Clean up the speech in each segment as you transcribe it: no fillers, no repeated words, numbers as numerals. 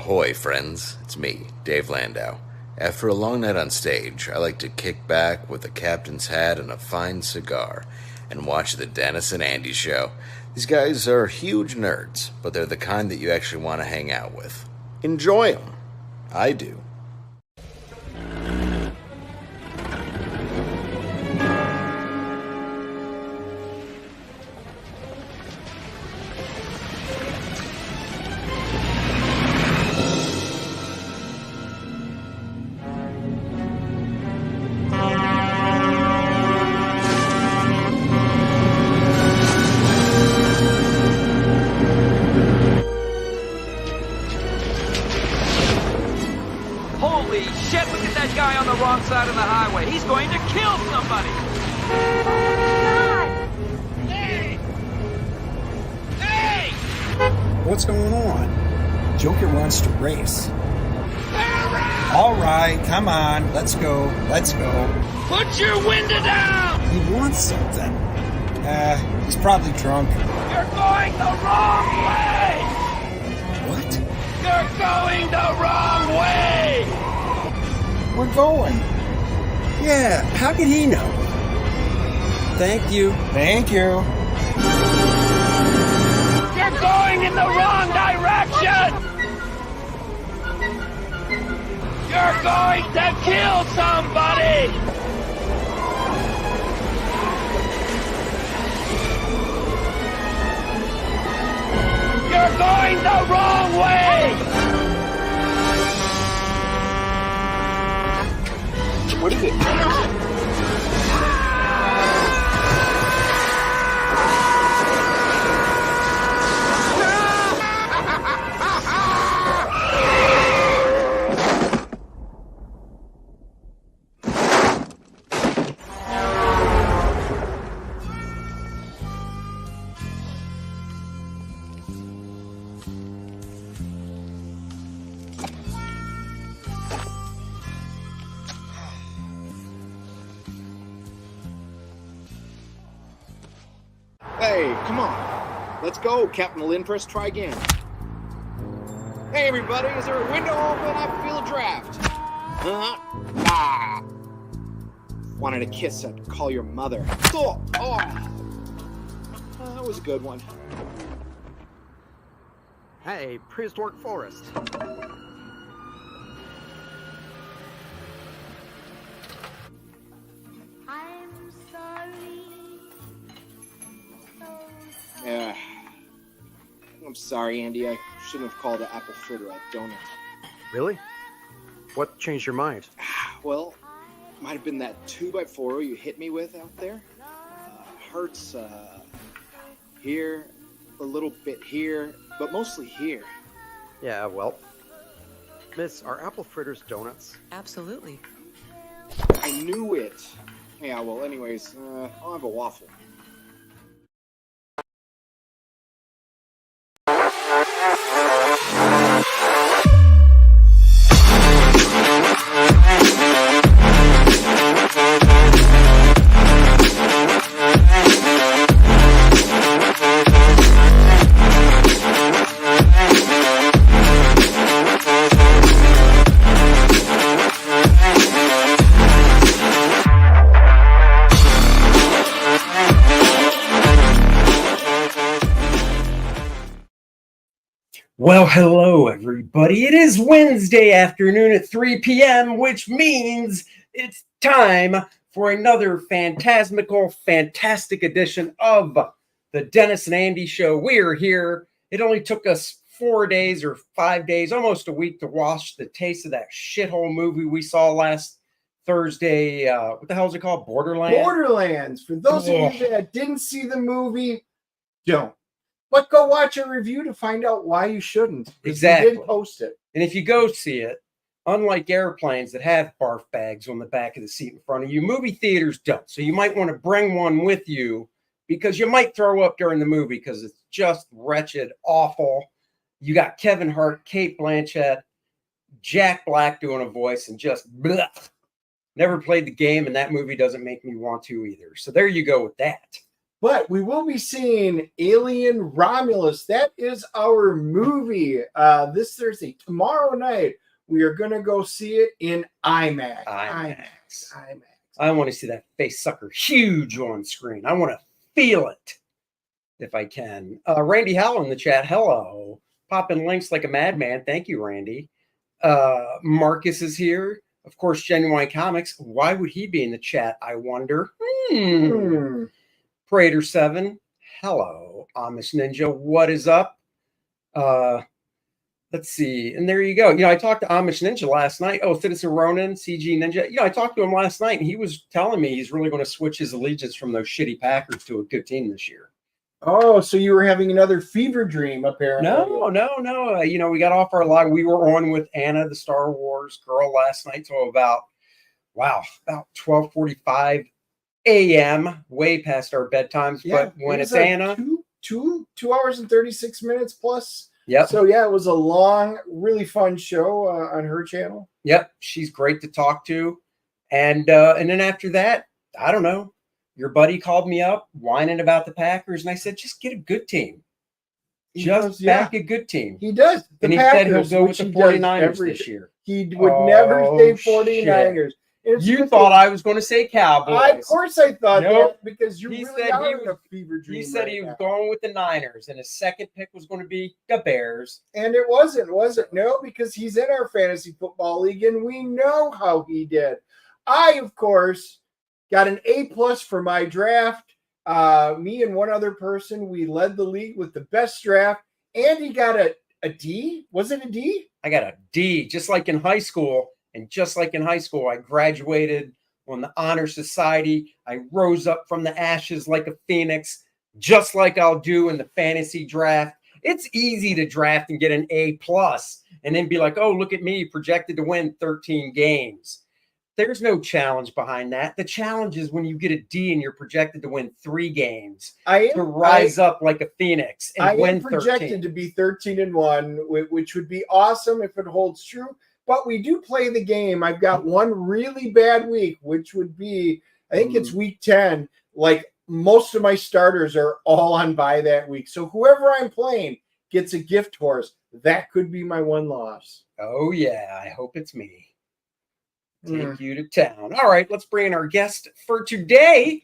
Ahoy, friends. It's me, Dave Landau. After a long night on stage, I like to kick back with a captain's hat and a fine cigar and watch the Dennis and Andy show. These guys are huge nerds, but they're the kind that you actually want to hang out with. Enjoy them. I do. Holy shit, look at that guy on the wrong side of the highway. He's going to kill somebody. Hey! Hey! What's going on? Joker wants to race. All right, come on, let's go. Put your window down! He wants something. He's probably drunk. You're going the wrong way! What? You're going the wrong way! We're going. Yeah, how did he know? Thank you. You're going in the wrong direction! You're going to kill somebody! You're going the wrong way! What is it? Hey, come on. Let's go, Captain Lindpress. Try again. Hey, everybody, is there a window open? I feel a draft. Wanted a kiss, I'd call your mother. That was a good one. Hey, prehistoric forest. I'm sorry. Yeah. I'm sorry, Andy. I shouldn't have called the apple fritter a donut. Really? What changed your mind? Well, might have been that 2x4 you hit me with out there. Hurts here, a little bit here, but mostly here. Yeah, well, Miss, are apple fritters donuts? Absolutely. I knew it. Yeah, well, anyways, I'll have a waffle. Well, hello, everybody. It is Wednesday afternoon at 3 p.m., which means it's time for another fantastic edition of the Dennis and Andy Show. We're here. It only took us 4 days or 5 days, almost a week, to wash the taste of that shithole movie we saw last Thursday. What the hell is it called? Borderlands. For those of you that didn't see the movie, don't. But go watch a review to find out why you shouldn't. Exactly. We did post it. And if you go see it, unlike airplanes that have barf bags on the back of the seat in front of you, movie theaters don't. So you might want to bring one with you because you might throw up during the movie because it's just wretched, awful. You got Kevin Hart, Kate Blanchett, Jack Black doing a voice, and just blech. Never played the game, and that movie doesn't make me want to either. So there you go with that. But we will be seeing Alien Romulus. That is our movie this Thursday. Tomorrow night, we are going to go see it in IMAX. IMAX. I want to see that face sucker huge on screen. I want to feel it if I can. Randy Howell in the chat. Hello. Popping links like a madman. Thank you, Randy. Marcus is here. Of course, Genuine Comics. Why would he be in the chat, I wonder? Prater 7. Hello. Amish Ninja. What is up? Let's see. And there you go. I talked to Amish Ninja last night. Oh, Citizen Ronin, CG Ninja. I talked to him last night, and he was telling me he's really going to switch his allegiance from those shitty Packers to a good team this year. Oh, so you were having another fever dream, apparently. No. We got off our live. We were on with Anna, the Star Wars girl, last night till about 12:45 a.m., way past our bedtimes. Yeah, but when it's Anna, 2 hours and 36 minutes plus. Yep. So yeah, it was a long, really fun show on her channel. Yep, she's great to talk to, and then after that, I don't know. Your buddy called me up whining about the Packers, and I said, just get a good team. Back a good team. He does. And he said he'll go with the 49ers this year. He would never say 49ers. You thought I was going to say Cowboys. Of course I thought that, because you really are in a fever dream. He said he was going with the Niners, and his second pick was going to be the Bears. And it wasn't, was it? No, because he's in our fantasy football league, and we know how he did. I, of course, got an A+ for my draft. Me and one other person, we led the league with the best draft. Andy got a D. Was it a D? I got a D, just like in high school. And just like in high school, I graduated on the Honor Society. I rose up from the ashes like a phoenix, just like I'll do in the fantasy draft. It's easy to draft and get an A+ and then be like, oh, look at me, projected to win 13 games. There's no challenge behind that. The challenge is when you get a D and you're projected to win 3 games, to rise up like a phoenix and win 13. I am projected to be 13-1, which would be awesome if it holds true. But we do play the game. I've got one really bad week, which would be, I think it's week 10. Like, most of my starters are all on bye that week. So whoever I'm playing gets a gift horse. That could be my one loss. Oh, yeah. I hope it's me. Take you to town. All right, let's bring in our guest for today,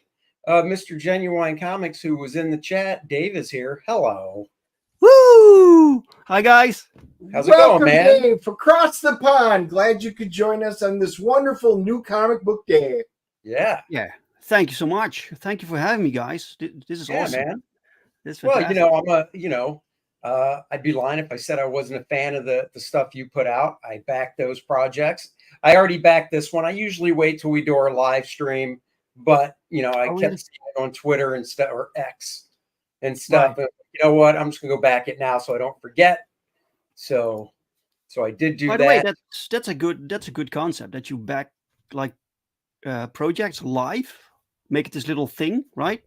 Mr. Genuine Comics, who was in the chat. Dave is here. Hello. Woo! Hi, guys. How's it going, man? Dave, across the pond. Glad you could join us on this wonderful new comic book day. Yeah. Thank you so much. Thank you for having me, guys. This is awesome, man. This is fantastic. I'd be lying if I said I wasn't a fan of the stuff you put out. I backed those projects. I already backed this one. I usually wait till we do our live stream, but I kept seeing it on Twitter and stuff, or X and stuff. Right. You know what? I'm just gonna go back it now so I don't forget. So I did do that. By the way, that's a good concept that you back like projects live, make it this little thing, right?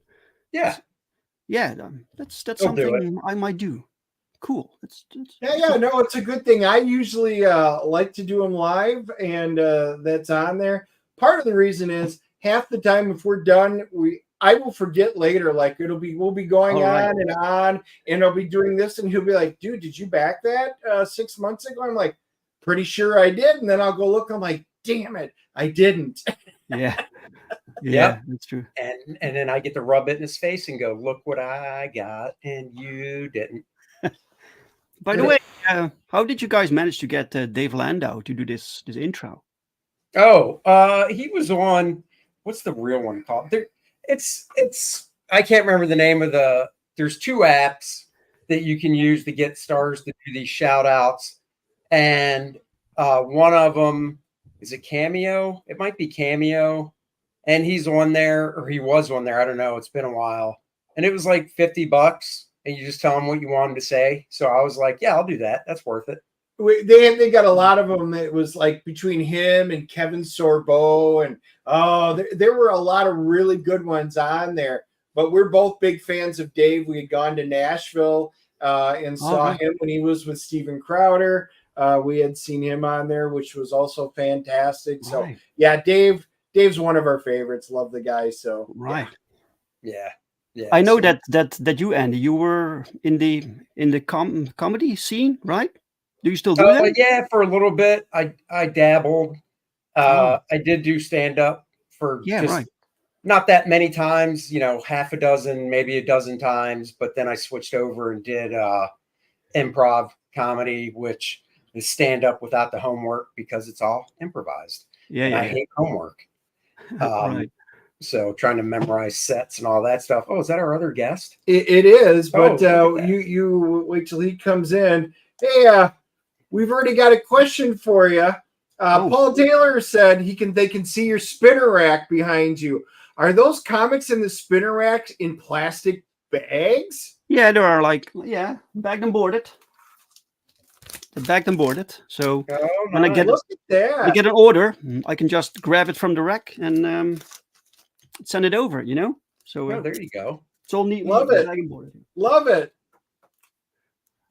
Yeah. That's something I might do. Cool. No, it's a good thing. I usually like to do them live, and that's on there. Part of the reason is half the time if we're done, I will forget later. Like we'll be going on, and I'll be doing this, and he'll be like, "Dude, did you back that 6 months ago?" I'm like, "Pretty sure I did," and then I'll go look. I'm like, "Damn it, I didn't." Yeah, that's true. And then I get to rub it in his face and go, "Look what I got, and you didn't." By the way, how did you guys manage to get Dave Landau to do this intro? Oh, he was on. What's the real one called? It's I can't remember the name of there's 2 apps that you can use to get stars to do these shout outs. And one of them is a Cameo. It might be Cameo. And he's on there, or he was on there. I don't know. It's been a while. And it was like $50 and you just tell him what you want him to say. So I was like, yeah, I'll do that. That's worth it. They got a lot of them. It was like between him and Kevin Sorbo, and there were a lot of really good ones on there. But we're both big fans of Dave. We had gone to Nashville and saw him when he was with Steven Crowder. We had seen him on there, which was also fantastic. So yeah, Dave's one of our favorites. Love the guy. So yeah. Yeah, I know so- that you, Andy, you were in the comedy scene, right? Do you still do that? Yeah, for a little bit. I dabbled. I did do stand up for Yeah, just right. not that many times, half a dozen, maybe a dozen times, but then I switched over and did improv comedy, which is stand up without the homework because it's all improvised. Yeah, And yeah, I yeah. hate homework. Right. So trying to memorize sets and all that stuff. Oh, is that our other guest? It is, Oh, but look at that. you wait till he comes in. Hey, we've already got a question for you. Oh. Paul Taylor said they can see your spinner rack behind you. Are those comics in the spinner racks in plastic bags? Yeah, there are bagged and boarded. They're bagged and boarded. So Oh, when I nice. get Look at I that. get an order, I can just grab it from the rack and send it over. So Oh, there you go. it's all neatly Love it. bagged and boarded. Love it.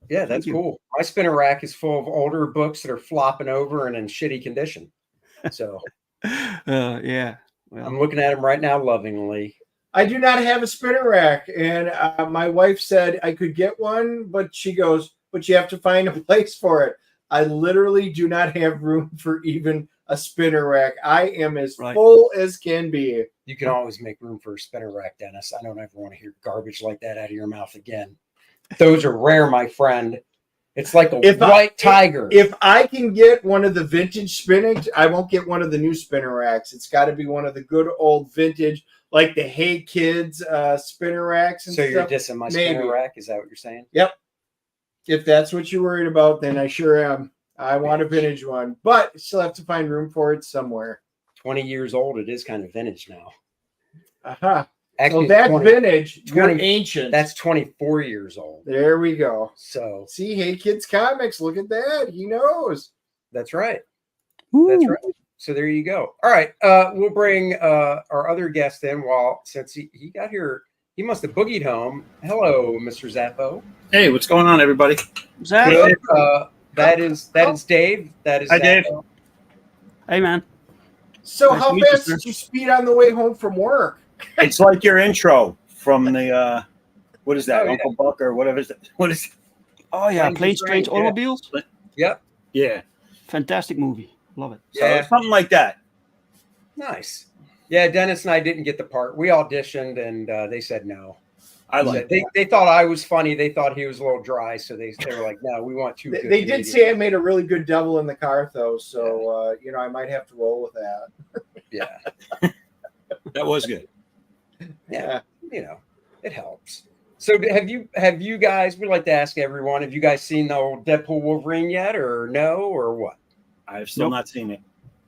Yeah, that's you. cool. My spinner rack is full of older books that are flopping over and in shitty condition. So Yeah. Well, I'm looking at them right now lovingly. I do not have a spinner rack, and my wife said I could get one, but she goes, but you have to find a place for it. I literally do not have room for even a spinner rack. I am as Right. full as can be. You can always make room for a spinner rack, Dennis. I don't ever want to hear garbage like that out of your mouth again. Those are rare, my friend. It's like a white tiger. If I can get one of the vintage spinach, I won't get one of the new spinner racks. It's got to be one of the good old vintage, like the Hey Kids spinner racks. And so you're stuff. dissing my Maybe. spinner rack? Is that what you're saying? Yep. If that's what you're worried about, then I sure am. I want a vintage one, but still have to find room for it somewhere. 20 years old. It is kind of vintage now. Aha. Actually, So that's 20 vintage. You're 20 ancient. That's 24 years old. There we go. So See, Hey Kids Comics. Look at that. He knows. that's right. Woo. That's right. So there you go. All right. We'll bring our other guest in since he got here. He must have boogied home. Hello, Mr. Zappo. Hey, what's going on, everybody? Zach? Good. That is Dave. That is Hi, Dave. Zappo. Hey, man. So Nice to how meet you, fast sir. did you speed on the way home from work? It's like your intro from the what is that, Oh, yeah. Uncle Buck or whatever is that? What is it? Oh, yeah. Planes Planes, and Trains, Trains, yeah. Automobiles. Yep. Yeah, Fantastic movie. Love it. so Yeah. something like that. Nice. Yeah, Dennis and I didn't get the part. We auditioned and they said no. I like They thought I was funny. They thought he was a little dry, so they were like, "No, we want two." They did say I made a really good devil in the car, though. So I might have to roll with that. Yeah, that was good. yeah, it helps. So have you guys? We like to ask everyone: have you guys seen the old Deadpool Wolverine yet, or no, or what? I've still not seen it.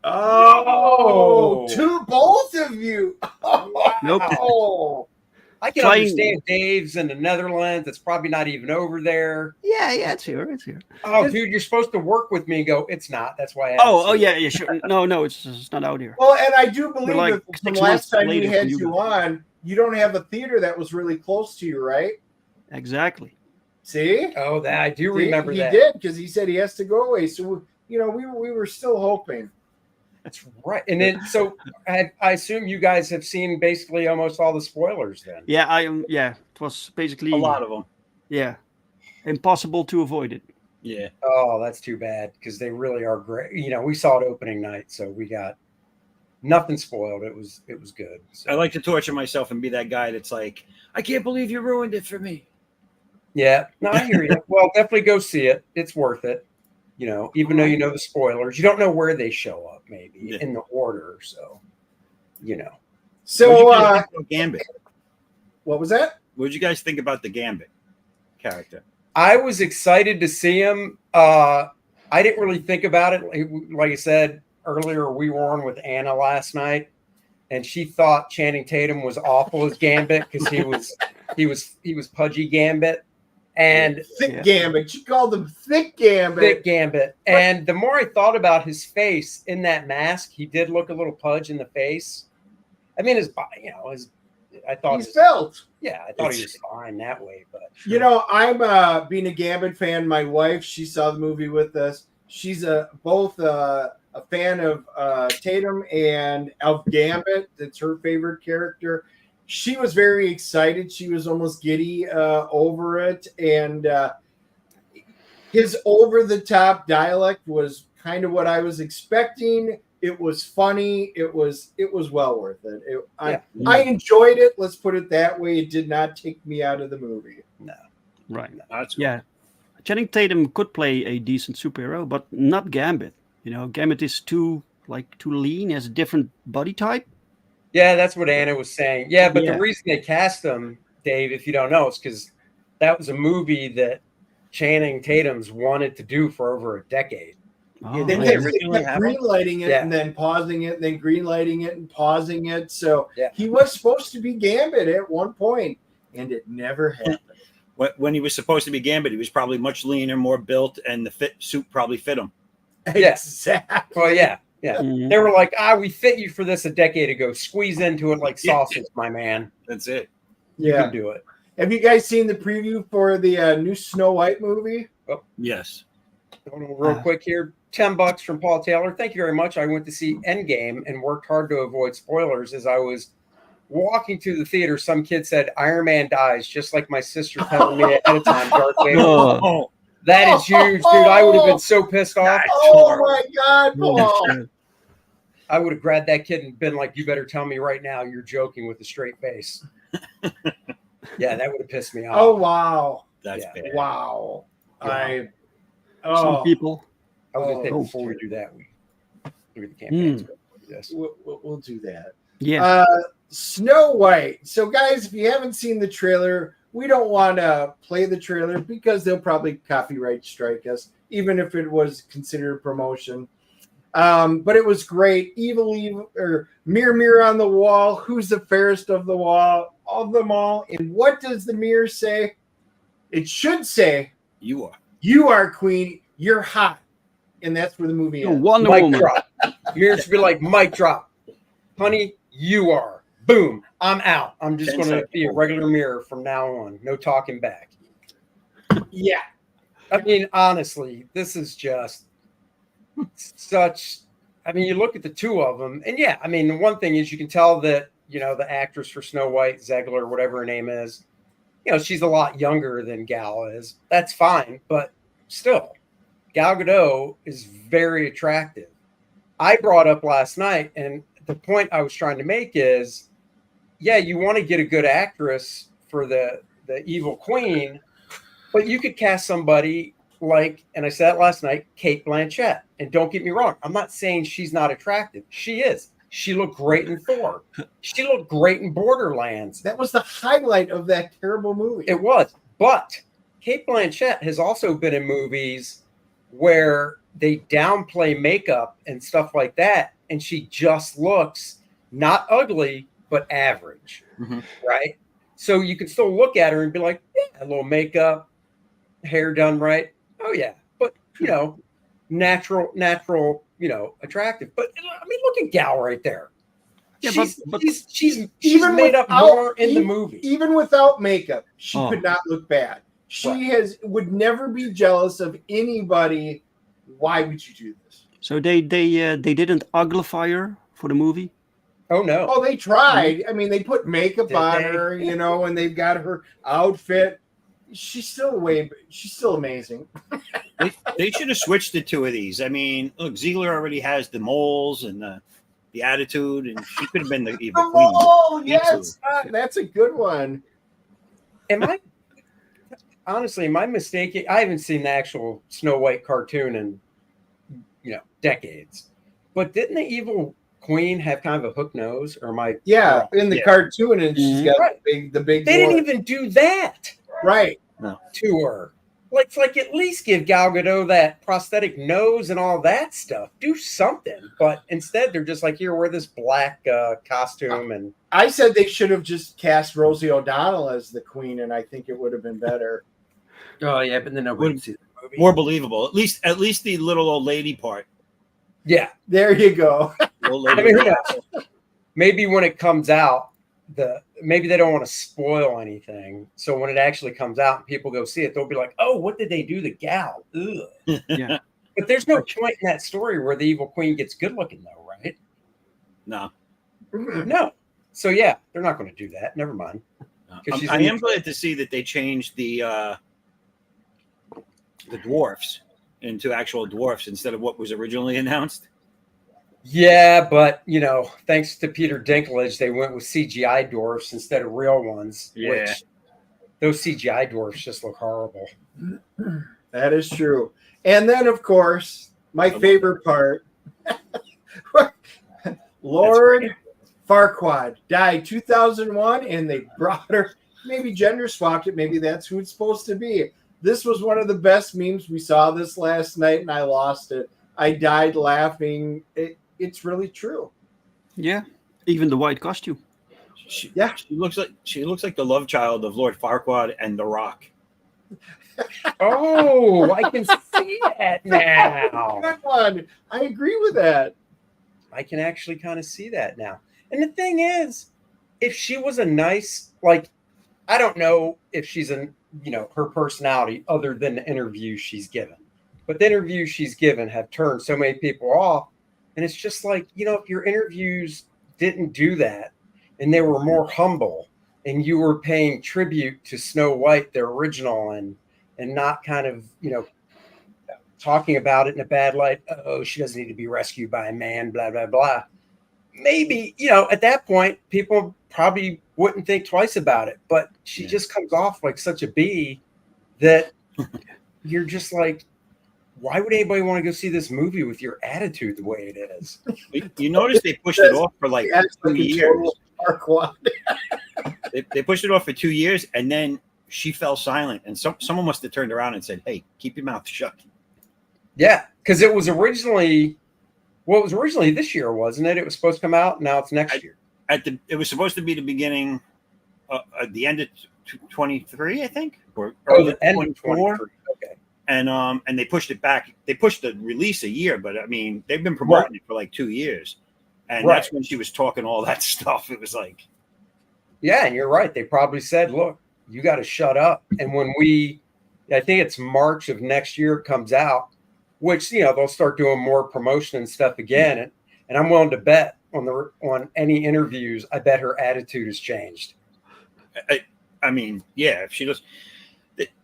Oh, No. both of you. Nope. Oh, I can Flying- understand Dave's in the Netherlands. It's probably not even over there. Yeah, it's here. It's here. Oh, dude, you're supposed to work with me and go. It's not. That's why. I haven't Oh, seen it." yeah, sure. No, it's not out here. well, and I do believe like that from 6 last months time we later had from you you guys. on, you don't have a theater that was really close to you, right? Exactly. See? Oh, that I do remember he that. did because he said he has to go away. So we were still hoping. That's right. And then, so I assume you guys have seen basically almost all the spoilers then. Yeah, I am. Yeah, it was basically A lot of them. Yeah, impossible to avoid it. Yeah. Oh, that's too bad because they really are great. We saw it opening night, so we got nothing spoiled. It was good. So, I like to torture myself and be that guy that's like, I can't believe you ruined it for me. yeah, no, I hear you. Well, definitely go see it. It's worth it. Even though you know the spoilers, you don't know where they show up, maybe in the order. So, So What did you guys think about Gambit? what was that? What did you guys think about the Gambit character? I was excited to see him. I didn't really think about it. Like I said earlier, we were on with Anna last night, and she thought Channing Tatum was awful as Gambit because he was pudgy Gambit, and Thick Gambit. You called him Thick Gambit. thick Gambit. And the more I thought about his face in that mask, he did look a little pudge in the face. I mean, I thought He's felt. yeah, I thought he was fine that way, but I'm being a Gambit fan. My wife, she saw the movie with us. She's both a fan of Tatum and of Gambit. That's her favorite character. she was very excited. She was almost giddy over it, and his over-the-top dialect was kind of what I was expecting. It was funny. It was well worth it. I enjoyed it. Let's put it that way. It did not take me out of the movie. No. Right. That's cool. Yeah. Channing Tatum could play a decent superhero, but not Gambit. You know, Gambit is too lean, has a different body type. Yeah, that's what Anna was saying. Yeah, but Yeah. the reason they cast him, Dave, if you don't know, is because that was a movie that Channing Tatum's wanted to do for over a decade. Oh, They They kept originally have greenlighting it Yeah. and then pausing it, and then greenlighting it and pausing it. So Yeah. he was supposed to be Gambit at one point, and it never happened. When he was supposed to be Gambit, he was probably much leaner, more built, and the suit probably fit him. Exactly. Well, yeah. Mhm. They were like, we fit you for this a decade ago. Squeeze into it like sausage, my man. That's it. You Yeah. can do it. Have you guys seen the preview for the new Snow White movie? Yes. Real quick here, $10 from Paul Taylor. Thank you very much. I went to see Endgame and worked hard to avoid spoilers. As I was walking to the theater, some kid said Iron Man dies, just like my sister telling me ahead of time. Darth Vader. Oh, That is huge, dude. I would have been so pissed off. Oh my God, Paul! I would have grabbed that kid and been like, "You better tell me right now you're joking with a straight face." Yeah, that would have pissed me off. Oh wow! that's Yeah. bad. Wow! Yeah. Some people. I was going to say Oh, before we do that, we look at the campaigns. Yes. We'll do that. Yeah. Snow White. So, guys, if you haven't seen the trailer, we don't want to play the trailer because they'll probably copyright strike us, even if it was considered promotion. But it was great. Evil, or mirror, mirror on the wall. Who's the fairest of them all? And what does the mirror say? It should say, You are. "You are queen. You're hot," and that's where the movie ends. Wonder Mic Woman. drop. Mirror should be like, mic drop. Honey, you are. Boom. I'm out. I'm just 10 going to seconds. be a regular mirror from now on. No talking back. Yeah. I mean, honestly, this is just such. I mean, you look at the two of them, and yeah, I mean, the one thing is you can tell that, you know, the actress for Snow White, Zegler, whatever her name is, you know, she's a lot younger than Gal is. That's fine, but still, Gal Gadot is very attractive. I brought up last night, and the point I was trying to make is, yeah, you want to get a good actress for the evil queen, but you could cast somebody like, and I said it last night, Cate Blanchett. And don't get me wrong, I'm not saying she's not attractive. She is. She looked great in Thor. She looked great in Borderlands. That was the highlight of that terrible movie. It was. But Cate Blanchett has also been in movies where they downplay makeup and stuff like that, and she just looks not ugly, but average. Mhm. Right? So you can still look at her and be like, yeah, a little makeup, hair done right. Oh, yeah. But, you know, natural, you know, attractive. But, I mean, look at Gal right there. Yeah, but she's Even made up without- more in the movie. Even without makeup, she Oh. could not look bad. She Right. would never be jealous of anybody. Why would you do this? So they didn't uglify her for the movie. Oh, no. Oh, they tried. I mean, they put makeup Did on they? her, you know, and they've got her outfit. She's still amazing. They should have switched the two of these. I mean, look, Ziegler already has the moles and the attitude, and she could have been the evil queen. Oh, Easily. yes, that's a good one. Am I mistaken? I haven't seen the actual Snow White cartoon in, you know, decades. But didn't the evil queen have kind of a hook nose? Or am I? Yeah, in the Yeah. cartoon, and she's got Right. the big. They didn't horn. even do that Right. to her. Like at least give Gal Gadot that prosthetic nose and all that stuff. Do something. But instead, they're just like, here, wear this black costume and. I said they should have just cast Rosie O'Donnell as the queen, and I think it would have been better. Oh yeah, but then nobody would see the movie. More believable. At least the little old lady part. Yeah. There you go. Old I lady. mean, who knows? Maybe when it comes out, maybe they don't want to spoil anything. So when it actually comes out and people go see it, they'll be like, "Oh, what did they do to Gal?" Ugh. Yeah. But there's no point in that story where the evil queen gets good looking, though, right? No. No. So yeah, they're not going to do that. Never mind. I am glad to see that they changed the dwarfs into actual dwarfs instead of what was originally announced. Yeah, but thanks to Peter Dinklage, they went with CGI dwarfs instead of real ones. Yeah. Which those CGI dwarfs just look horrible. That is true. And then, of course, my favorite part, Lord Farquaad died 2001, and they brought her. Maybe gender swapped it. Maybe that's who it's supposed to be. This was one of the best memes. We saw this last night, and I lost it. I died laughing. It's really true. Yeah, even the white costume. She looks like the love child of Lord Farquaad and The Rock. Oh, I can see that now. Good one. I agree with that. I can actually kind of see that now. And the thing is, if she was a nice, like, I don't know if she's her personality other than the interviews she's given. But the interviews she's given have turned so many people off. And it's just like, if your interviews didn't do that and they were more humble and you were paying tribute to Snow White, the original, and not kind of, talking about it in a bad light. Oh, she doesn't need to be rescued by a man, blah, blah, blah. Maybe, at that point, people probably wouldn't think twice about it. But she just comes off like such a bee that you're just like, why would anybody want to go see this movie with your attitude the way it is? You notice they pushed it off for like 2 years. They pushed it off for 2 years, and then she fell silent. And someone must have turned around and said, "Hey, keep your mouth shut." Yeah, because it was originally this year, wasn't it? It was supposed to come out. Now it's next year. It was supposed to be the beginning, at the end of 23, I think, or the end of 24. Okay. And they pushed it back. They pushed the release a year, but I mean, they've been promoting it for like 2 years, and that's when she was talking all that stuff. It was like, yeah, and you're right. They probably said, "Look, you got to shut up." And when I think it's March of next year, it comes out, which they'll start doing more promotion and stuff again. And I'm willing to bet on any interviews, I bet her attitude has changed. I mean, yeah, if she does.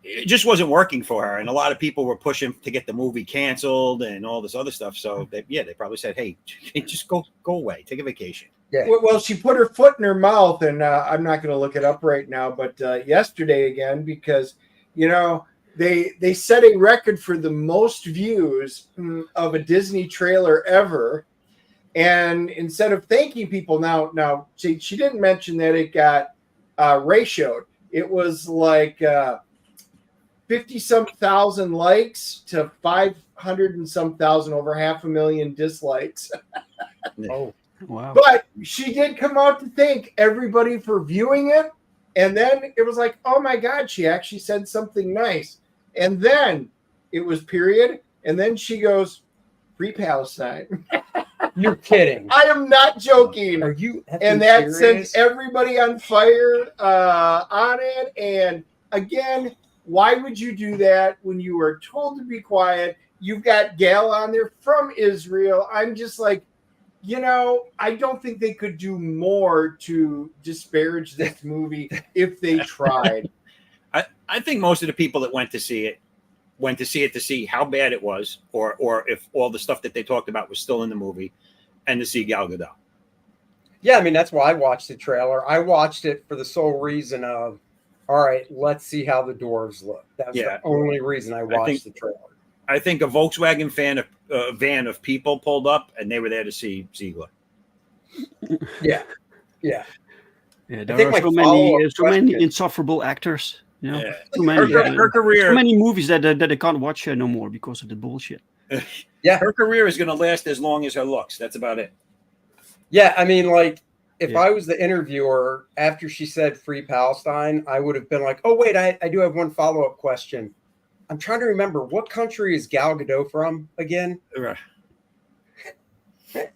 It just wasn't working for her, and a lot of people were pushing to get the movie canceled and all this other stuff. So they probably said, "Hey, just go away, take a vacation." Yeah. Well, she put her foot in her mouth, and I'm not going to look it up right now, but yesterday again, because they set a record for the most views of a Disney trailer ever, and instead of thanking people, now she didn't mention that it got ratioed. It was like 50-some thousand likes to 500 and some thousand, over 500,000 dislikes. Oh, wow. But she did come out to thank everybody for viewing it. And then it was like, oh my God, she actually said something nice. And then it was period. And then she goes, "Free Palestine." You're kidding. I am not joking. Are you? And that serious? sent everybody on fire on it. And again, why would you do that when you were told to be quiet? You've got Gal on there from Israel. I'm just like, I don't think they could do more to disparage this movie if they tried. I think most of the people that went to see it to see how bad it was, or if all the stuff that they talked about was still in the movie, and to see Gal Gadot. Yeah, I mean, that's why I watched the trailer. I watched it for the sole reason of, all right, let's see how the dwarves look. That's the only reason I watched the trailer. I think a Volkswagen van of people pulled up, and they were there to see Ziegler. Yeah. There are so many insufferable actors. Too many. Her career. So many movies that they can't watch no more because of the bullshit. Yeah, her career is going to last as long as her looks. That's about it. Yeah, I mean, like, if I was the interviewer after she said "Free Palestine," I would have been like, "Oh wait, I do have one follow-up question. I'm trying to remember, what country is Gal Gadot from again?" Right.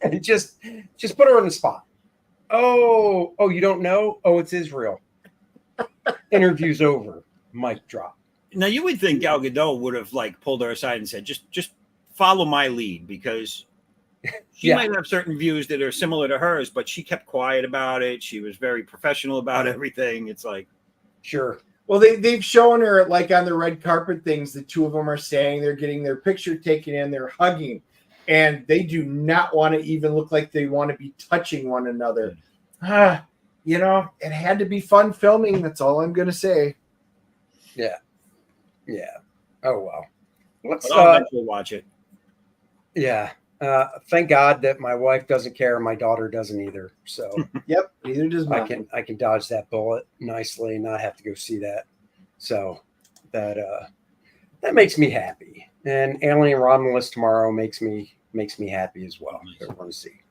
And just put her on the spot. Oh, you don't know? Oh, it's Israel. Interview's over. Mic drop. Now you would think Gal Gadot would have pulled her aside and said, just follow my lead, because She might have certain views that are similar to hers, but she kept quiet about it. She was very professional about everything. It's like, sure. Well, they've shown her like on the red carpet things. The two of them are standing there getting their picture taken in. They're hugging, and they do not want to even look like they want to be touching one another. You know, it had to be fun filming. That's all I'm gonna say. Yeah. Oh well. Let's I'll eventually watch it. Yeah. Thank God that my wife doesn't care and my daughter doesn't either. So yep, neither does mine. I can dodge that bullet nicely and not have to go see that. So that makes me happy. And Alien Romulus tomorrow makes me happy as well. I want to see.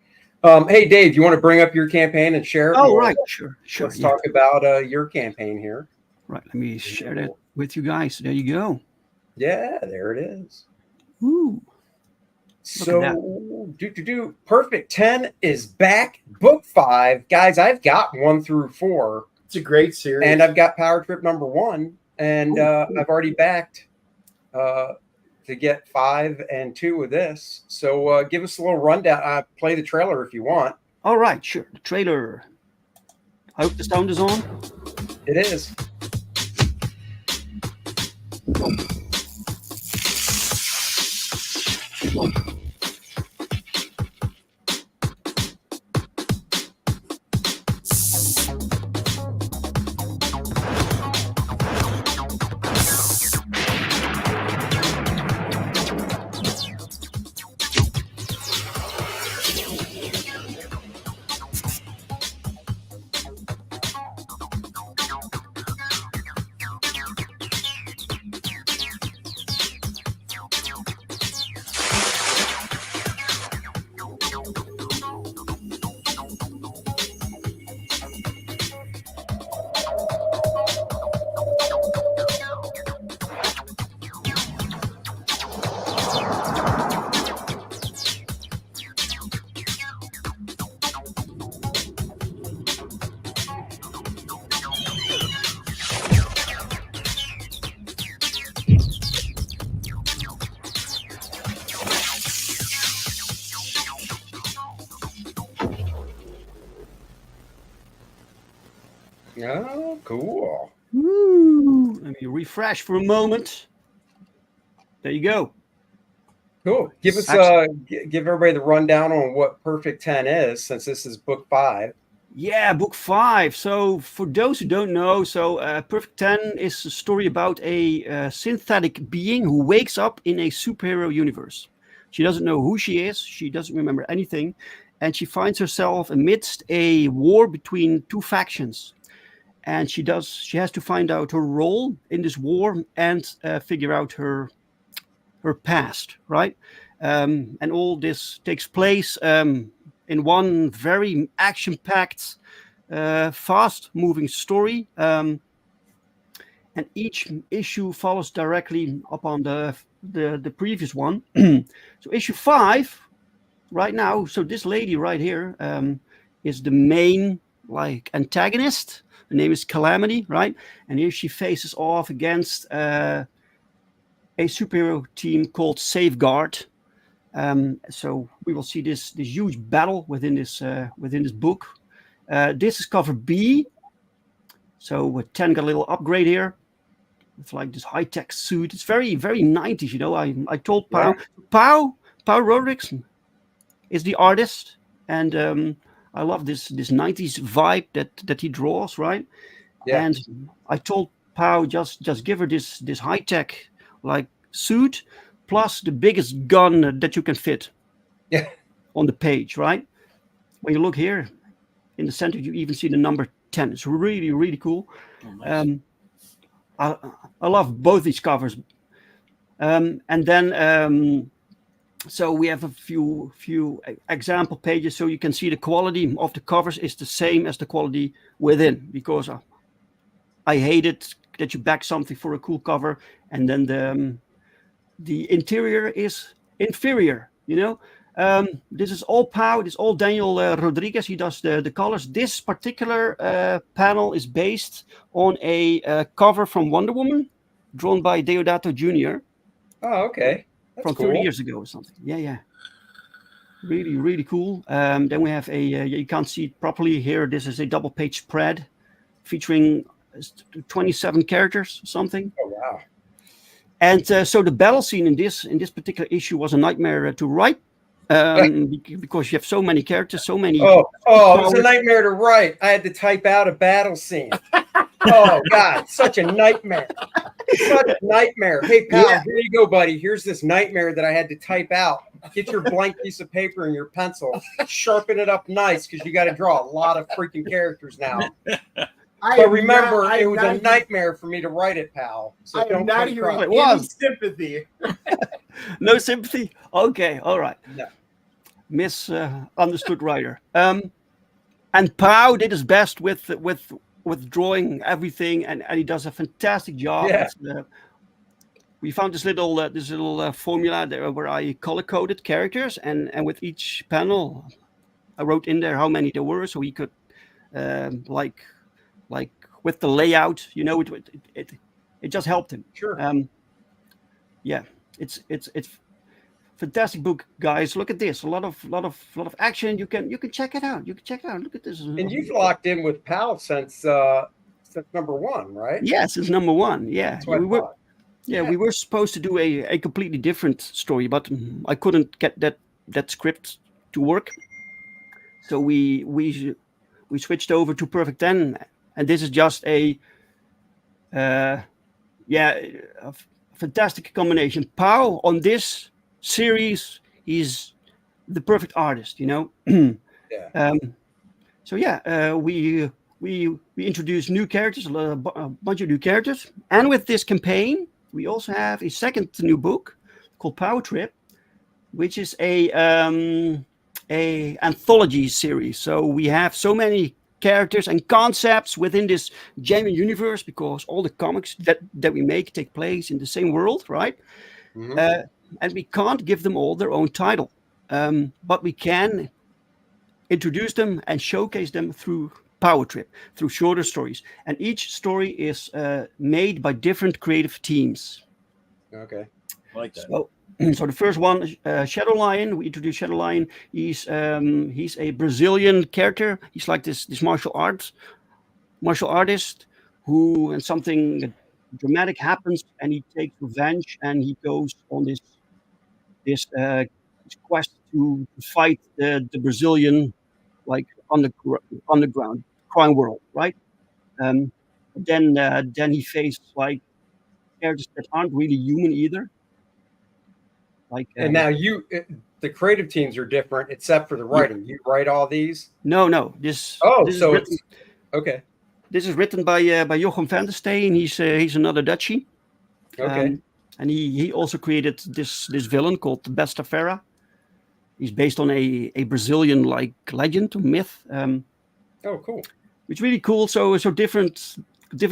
Hey Dave, you want to bring up your campaign and share it? Oh, right, sure. Let's talk about your campaign here. Right, let me share that with you guys. There you go. Yeah, there it is. Woo. So, Perfect 10 is back. Book 5. Guys, I've got 1 through 4. It's a great series. And I've got Powertrip number 1. And I've already backed to get 5 and 2 with this. So, give us a little rundown. Play the trailer if you want. All right, sure. The trailer. I hope the sound is on. It is. Oh, cool. Woo. Let me refresh for a moment. There you go. Cool. Give us give everybody the rundown on what Perfect 10 is, since this is book 5. Yeah, book 5. So for those who don't know, Perfect 10 is a story about a synthetic being who wakes up in a superhero universe. She doesn't know who she is. She doesn't remember anything. And she finds herself amidst a war between 2 factions. And she has to find out her role in this war and figure out her past, right? And all this takes place in one very action-packed, fast-moving story. And each issue follows directly upon the previous one. So issue 5, right now, so this lady right here is the main antagonist. Her name is Calamity, right? And here she faces off against a superhero team called Safeguard. So we will see this huge battle within this book. This is cover B. So 10 got a little upgrade here. It's like this high-tech suit. It's very, very 90s, you know. I told Pau Rodriguez is the artist, and I love this 90s vibe that he draws, right? Yeah. And I told Pau just give her this high-tech suit plus the biggest gun that you can fit on the page, right? When you look here in the center, you even see the number 10. It's really, really cool. Oh, nice. I love both these covers. And then so we have a few example pages, so you can see the quality of the covers is the same as the quality within, because I hate it that you back something for a cool cover and then the interior is inferior, you know. This is all Pau, this is all Daniel Rodriguez. He does the colors. This particular panel is based on a cover from Wonder Woman, drawn by Deodato Jr. Oh, okay. That's from cool. 30 years ago or something. Yeah. Really, really cool. Then we have a, you can't see it properly here. This is a double page spread featuring 27 characters, something. Oh, wow. And so the battle scene in this particular issue was a nightmare to write because you have so many characters, so many. Oh, it was a nightmare to write. I had to type out a battle scene. Oh, God, such a nightmare. Such a nightmare. Hey, pal, here you go, buddy. Here's this nightmare that I had to type out. Get your blank piece of paper and your pencil. Sharpen it up nice because you got to draw a lot of freaking characters now. But remember, it was a nightmare for me to write it, pal. So I am not hearing any sympathy. No sympathy? Okay, all right. No. Misunderstood writer. And Pau did his best with drawing everything, and he does a fantastic job. Yeah. We found this little formula there where I color-coded characters, and with each panel, I wrote in there how many there were, so he could, like with the layout, you know, it just helped him. Sure. Yeah, it's fantastic book, guys. Look at this. A lot of action. You can check it out. Look at this. And you've locked in with Pal since number 1, right? Yeah, since number 1. Yeah. That's what we were supposed to do a completely different story, but I couldn't get that script to work. So we switched over to Perfect 10, and this is just a fantastic combination. Pau on this series is the perfect artist, you know. Yeah. We introduced new characters, a bunch of new characters, and with this campaign, we also have a second new book called Powertrip, which is a anthology series. So we have so many characters and concepts within this genuine universe because all the comics that we make take place in the same world, right? Mm-hmm. And we can't give them all their own title, but we can introduce them and showcase them through Powertrip, through shorter stories. And each story is made by different creative teams. Okay. I like that. So the first one, Shadow Lion. We introduced Shadow Lion. He's a Brazilian character. He's like this martial artist who, and something dramatic happens, and he takes revenge, and he goes on this quest to fight the Brazilian underground crime world, right? Then he faced like characters that aren't really human either. And now the creative teams are different except for the writing. You write all these? No. This is written, okay. This is written by Jochem van der Steen. He's another Dutchie. Okay. And he also created this villain called the Bestafera. He's based on a Brazilian like legend or myth. Oh, cool. It's really cool. So different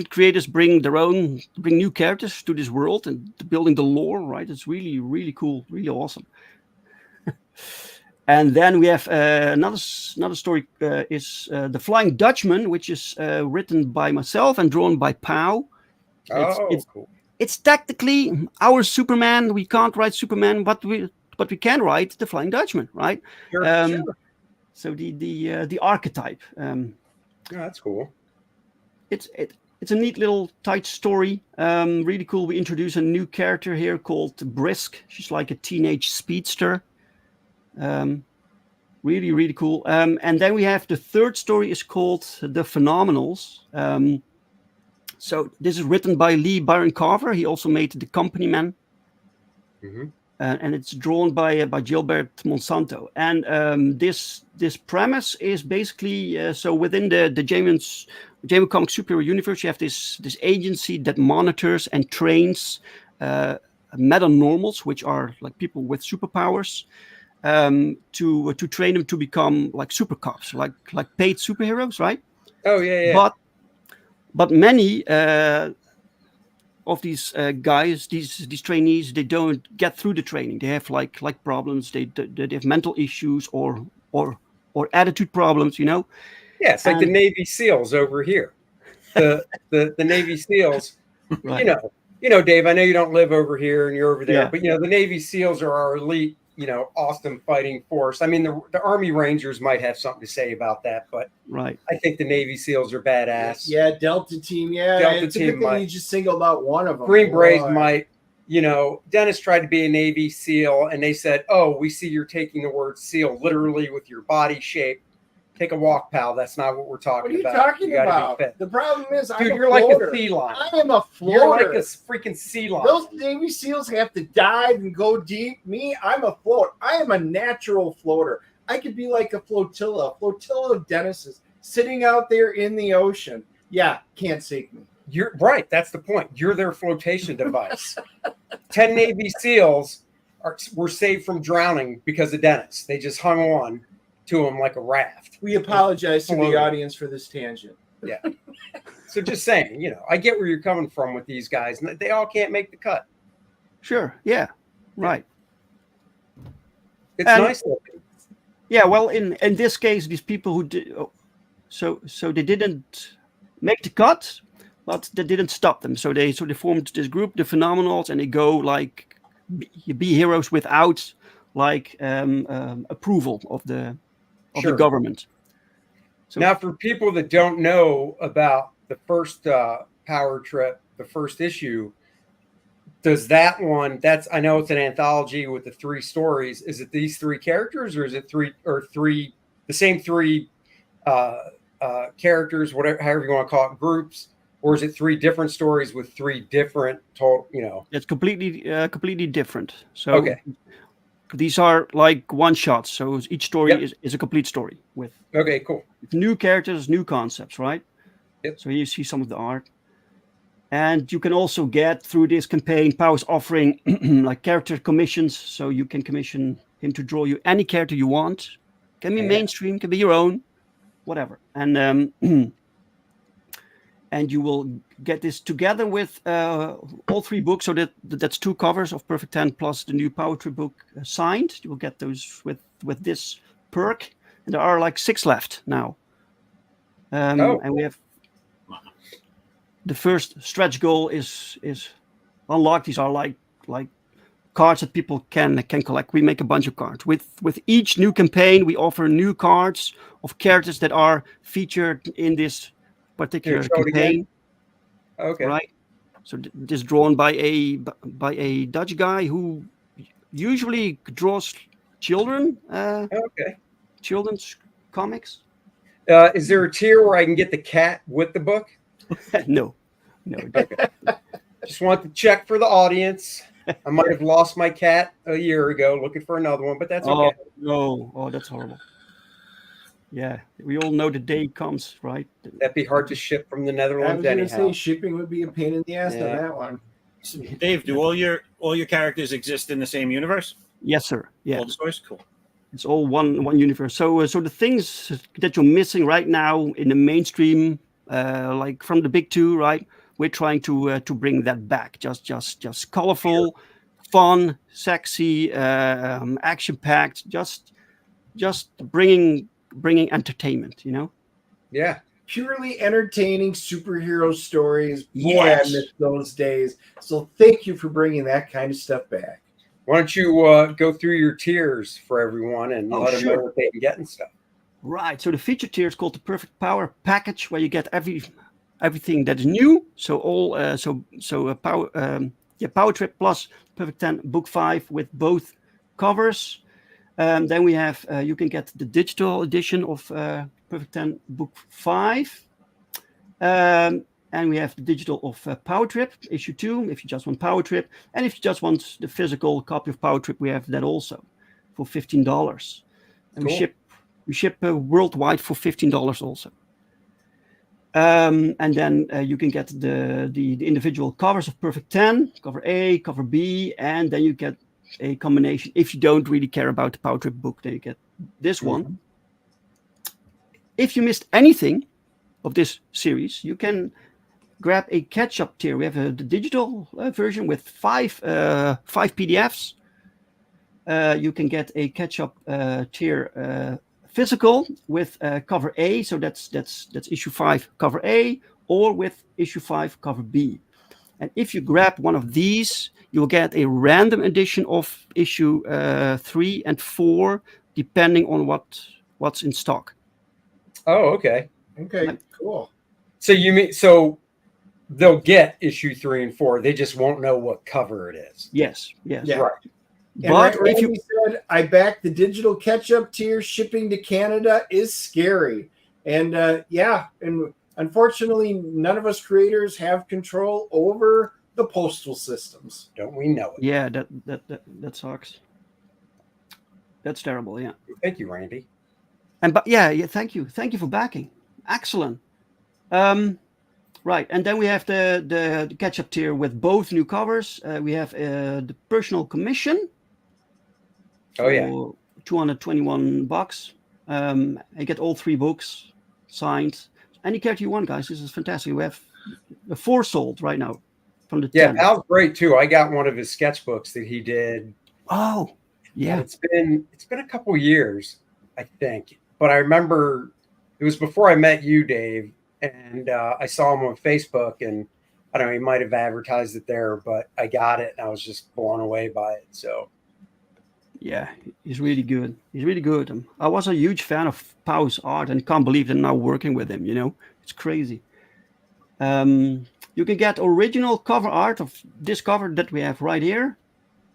creators bring new characters to this world and building the lore, right? It's really, really cool, really awesome. And then we have another story is The Flying Dutchman, which is written by myself and drawn by Pau. Cool. It's technically our Superman. We can't write Superman, but we can write The Flying Dutchman, right? Sure. So the archetype. That's cool. It's a neat little tight story. Really cool. We introduce a new character here called Brisk. She's like a teenage speedster. Really, really cool. And then we have the third story is called The Phenomenals. So this is written by Lee Byron Carver. He also made The Company Man. Mm-hmm. And it's drawn by Gilbert Monsanto. And this premise is basically so within the Jamie Comics superhero universe, you have this agency that monitors and trains meta-normals, which are like people with superpowers, to train them to become like super cops, like paid superheroes, right? Oh yeah. But many of these guys, these trainees, they don't get through the training. They have like problems. They have mental issues or attitude problems, you know. Yeah, it's like the Navy SEALs over here. The Navy SEAls, right. you know, Dave. I know you don't live over here and you're over there, Yeah. but the Navy SEAls are our elite awesome fighting force. I mean, the Army Rangers might have something to say about that, but Right. I think the Navy SEALs are badass. Yeah, Delta Team. Yeah, Delta it's a Team good thing might. you just singled out one of them. Green Berets Boy. might. Dennis tried to be a Navy SEAL, and they said, "Oh, we see you're taking the word SEAL literally with your body shape. Take a walk, pal. That's not what we're talking What are you about. talking gotta be about? fit." The problem is, Dude, I'm a you're like floater. a sea lion. I am a floater. You're like a freaking sea lion. Those Navy SEALs have to dive and go deep. Me, I'm a float. I am a natural floater. I could be like a flotilla of Dennises sitting out there in the ocean. Yeah, can't sink me. You're right. That's the point. You're their flotation device. 10 Navy SEALs were saved from drowning because of Dennis. They just hung on to him like a raft. We apologize to Floating. the audience for this tangent. Yeah. So just saying, I get where you're coming from with these guys. They all can't make the cut. Sure. Yeah. Right. It's And- nice looking. Yeah. Well, in this case, these people who did so they didn't make the cut, but that didn't stop them. So they formed this group, the Phenomenals, and they go like be heroes without like approval of the Sure. government. So Now, for people that don't know about the first Powertrip, the first issue, does that one? I know it's an anthology with the 3 stories. Is it these 3 characters, or is it the same 3 characters, however you want to call it, groups, or is it 3 different stories with 3 different total? it's completely different. So Okay. these are like one shots. So each story Yep. is a complete story with Okay, cool. new characters, new concepts, right? Yep. So you see some of the art. And you can also get through this campaign, Powers offering like character commissions. So you can commission him to draw you any character you want. Can be Yeah. mainstream, can be your own, whatever. And and you will get this together with all 3 books. So that's 2 covers of Perfect 10 plus the new Powertrip book signed. You will get those with this perk. And there are like 6 left now. And we have the first stretch goal is unlocked. These are like cards that people can collect. We make a bunch of cards. With each new campaign, we offer new cards of characters that are featured in this particular Show it again. campaign. Okay. Right. So this drawn by a Dutch guy who usually draws children. Okay. Children's comics. Is there a tier where I can get the cat with the book? No. Okay. Just want to check for the audience. I might have lost my cat a year ago looking for another one, but that's okay. No. Oh, that's horrible. Yeah, we all know the day comes, right? That'd be hard to ship from the I Netherlands was going to anyhow. say shipping would be a pain in the ass on Yeah. that one. Dave, do all your characters exist in the same universe? Yes, sir. Yeah, All the stories? Cool. it's all one universe. So the things that you're missing right now in the mainstream, like from the big 2, right? We're trying to bring that back. Just colorful, fun, sexy, action-packed. Just bringing entertainment. Yeah. Purely entertaining superhero stories. Boy, Yes. I miss those days. So thank you for bringing that kind of stuff back. Why don't you go through your tiers for everyone and let them know what they can get and stuff? Right. So the feature tier is called the Perfect Power Package, where you get everything that is new. So all Powertrip plus Perfect 10 Book 5 with both covers. Then we have you can get the digital edition of Perfect 10 Book 5. And we have the digital of Powertrip issue 2 if you just want Powertrip, and if you just want the physical copy of Powertrip, we have that also for $15. And Cool. we ship worldwide for $15 also. And then you can get the individual covers of Perfect 10, cover A, cover B, and then you get a combination. If you don't really care about the Powertrip book, then you get this one. If you missed anything of this series, you can grab a catch-up tier. We have the digital version with 5 PDFs. You can get a catch-up tier physical with cover A, so that's issue 5 cover A, or with issue 5 cover B. And if you grab one of these, you will get a random edition of issue 3 and 4, depending on what's in stock. Oh, okay. Okay, cool. So you mean so they'll get issue 3 and 4. They just won't know what cover it is. Yes. Yeah. Right. And But Randy if you said, I back the digital catch-up tier. Shipping to Canada is scary. And and unfortunately, none of us creators have control over the postal systems. Don't we know it? yeah, that sucks. That's terrible. Yeah. Thank you, Randy. And but yeah, thank you for backing. Excellent. Right, and then we have the catch-up tier with both new covers. We have the personal commission. Oh yeah, $221. I get all 3 books signed. Any character you want, guys. This is fantastic. We have 4 sold right now from the 10. Al's great too. I got one of his sketchbooks that he did. Oh, yeah. It's been a couple years, I think, but I remember it was before I met you, Dave, and I saw him on Facebook, and I don't know, he might have advertised it there, but I got it, and I was just blown away by it. So Yeah, he's really good. He's really good. I was a huge fan of Pau's art and can't believe they're now working with him, It's crazy. You can get original cover art of this cover that we have right here.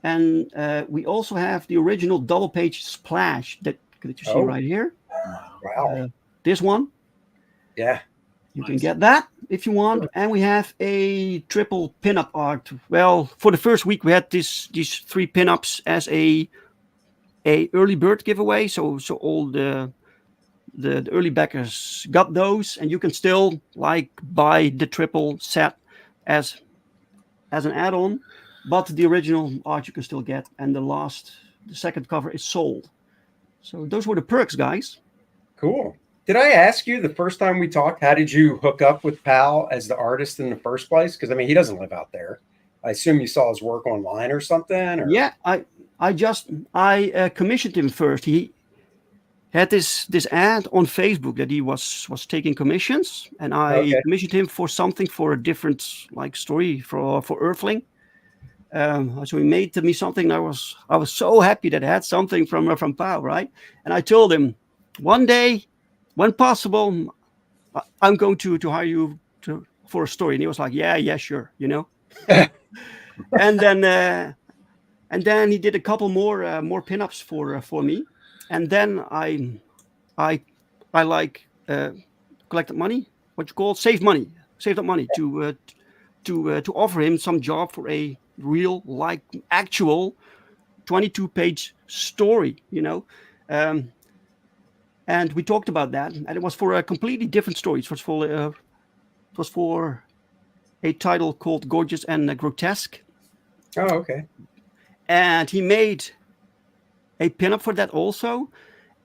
And we also have the original double page splash that you see right here. wow, This one. yeah, You can get that if you want. And we have a triple pinup art. Well, for the first week, we had these 3 pinups as a early bird giveaway. So all the early backers got those, and you can still buy the triple set as an add-on. But the original art you can still get, and the second cover is sold. So those were the perks, guys. cool. Did I ask you the first time we talked, how did you hook up with Pal as the artist in the first place? Because I mean, he doesn't live out there. I assume you saw his work online or something. Or... Yeah, I commissioned him first. He had this ad on Facebook that he was taking commissions, and I commissioned him for something for a different story for Earthling. So he made me something. I was so happy that I had something from Pau, right? And I told him, one day, when possible, I'm going to hire you for a story. And he was like, yeah, sure, And then he did a couple more pinups for me, and then I collected money. What you call saved up money to offer him some job for a real actual 22-page story, and we talked about that, and it was for a completely different story. It was for a title called Gorgeous and Grotesque. Oh, okay. And he made a pinup for that also,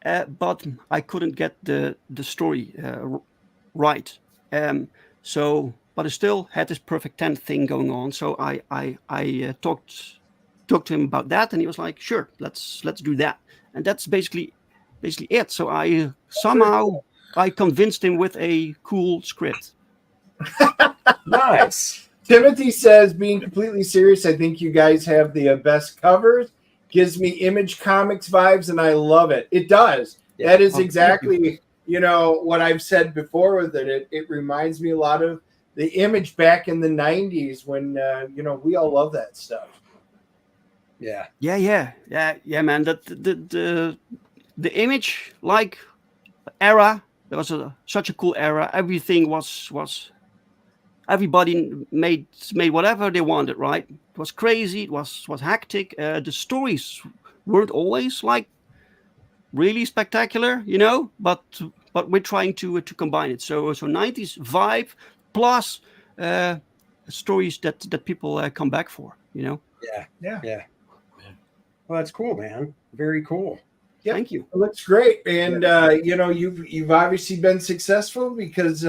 but I couldn't get the story right. But I still had this Perfect 10 thing going on. So I talked to him about that, and he was like, "Sure, let's do that." And that's basically it. So I convinced him with a cool script. Nice. Timothy says, being completely serious, I think you guys have the best covers. Gives me Image Comics vibes, and I love it. It does. Yeah. That is exactly, what I've said before with it. It reminds me a lot of the Image back in the 90s when, we all love that stuff. Yeah. Yeah, man. The Image era, there was such a cool era. Everything was everybody made whatever they wanted, right? It was crazy. It was hectic. The stories weren't always really spectacular, But we're trying to combine it. So 90s vibe plus stories that people come back for, Yeah. Well, that's cool, man. Very cool. Yep. Thank you. It looks great, and you've obviously been successful because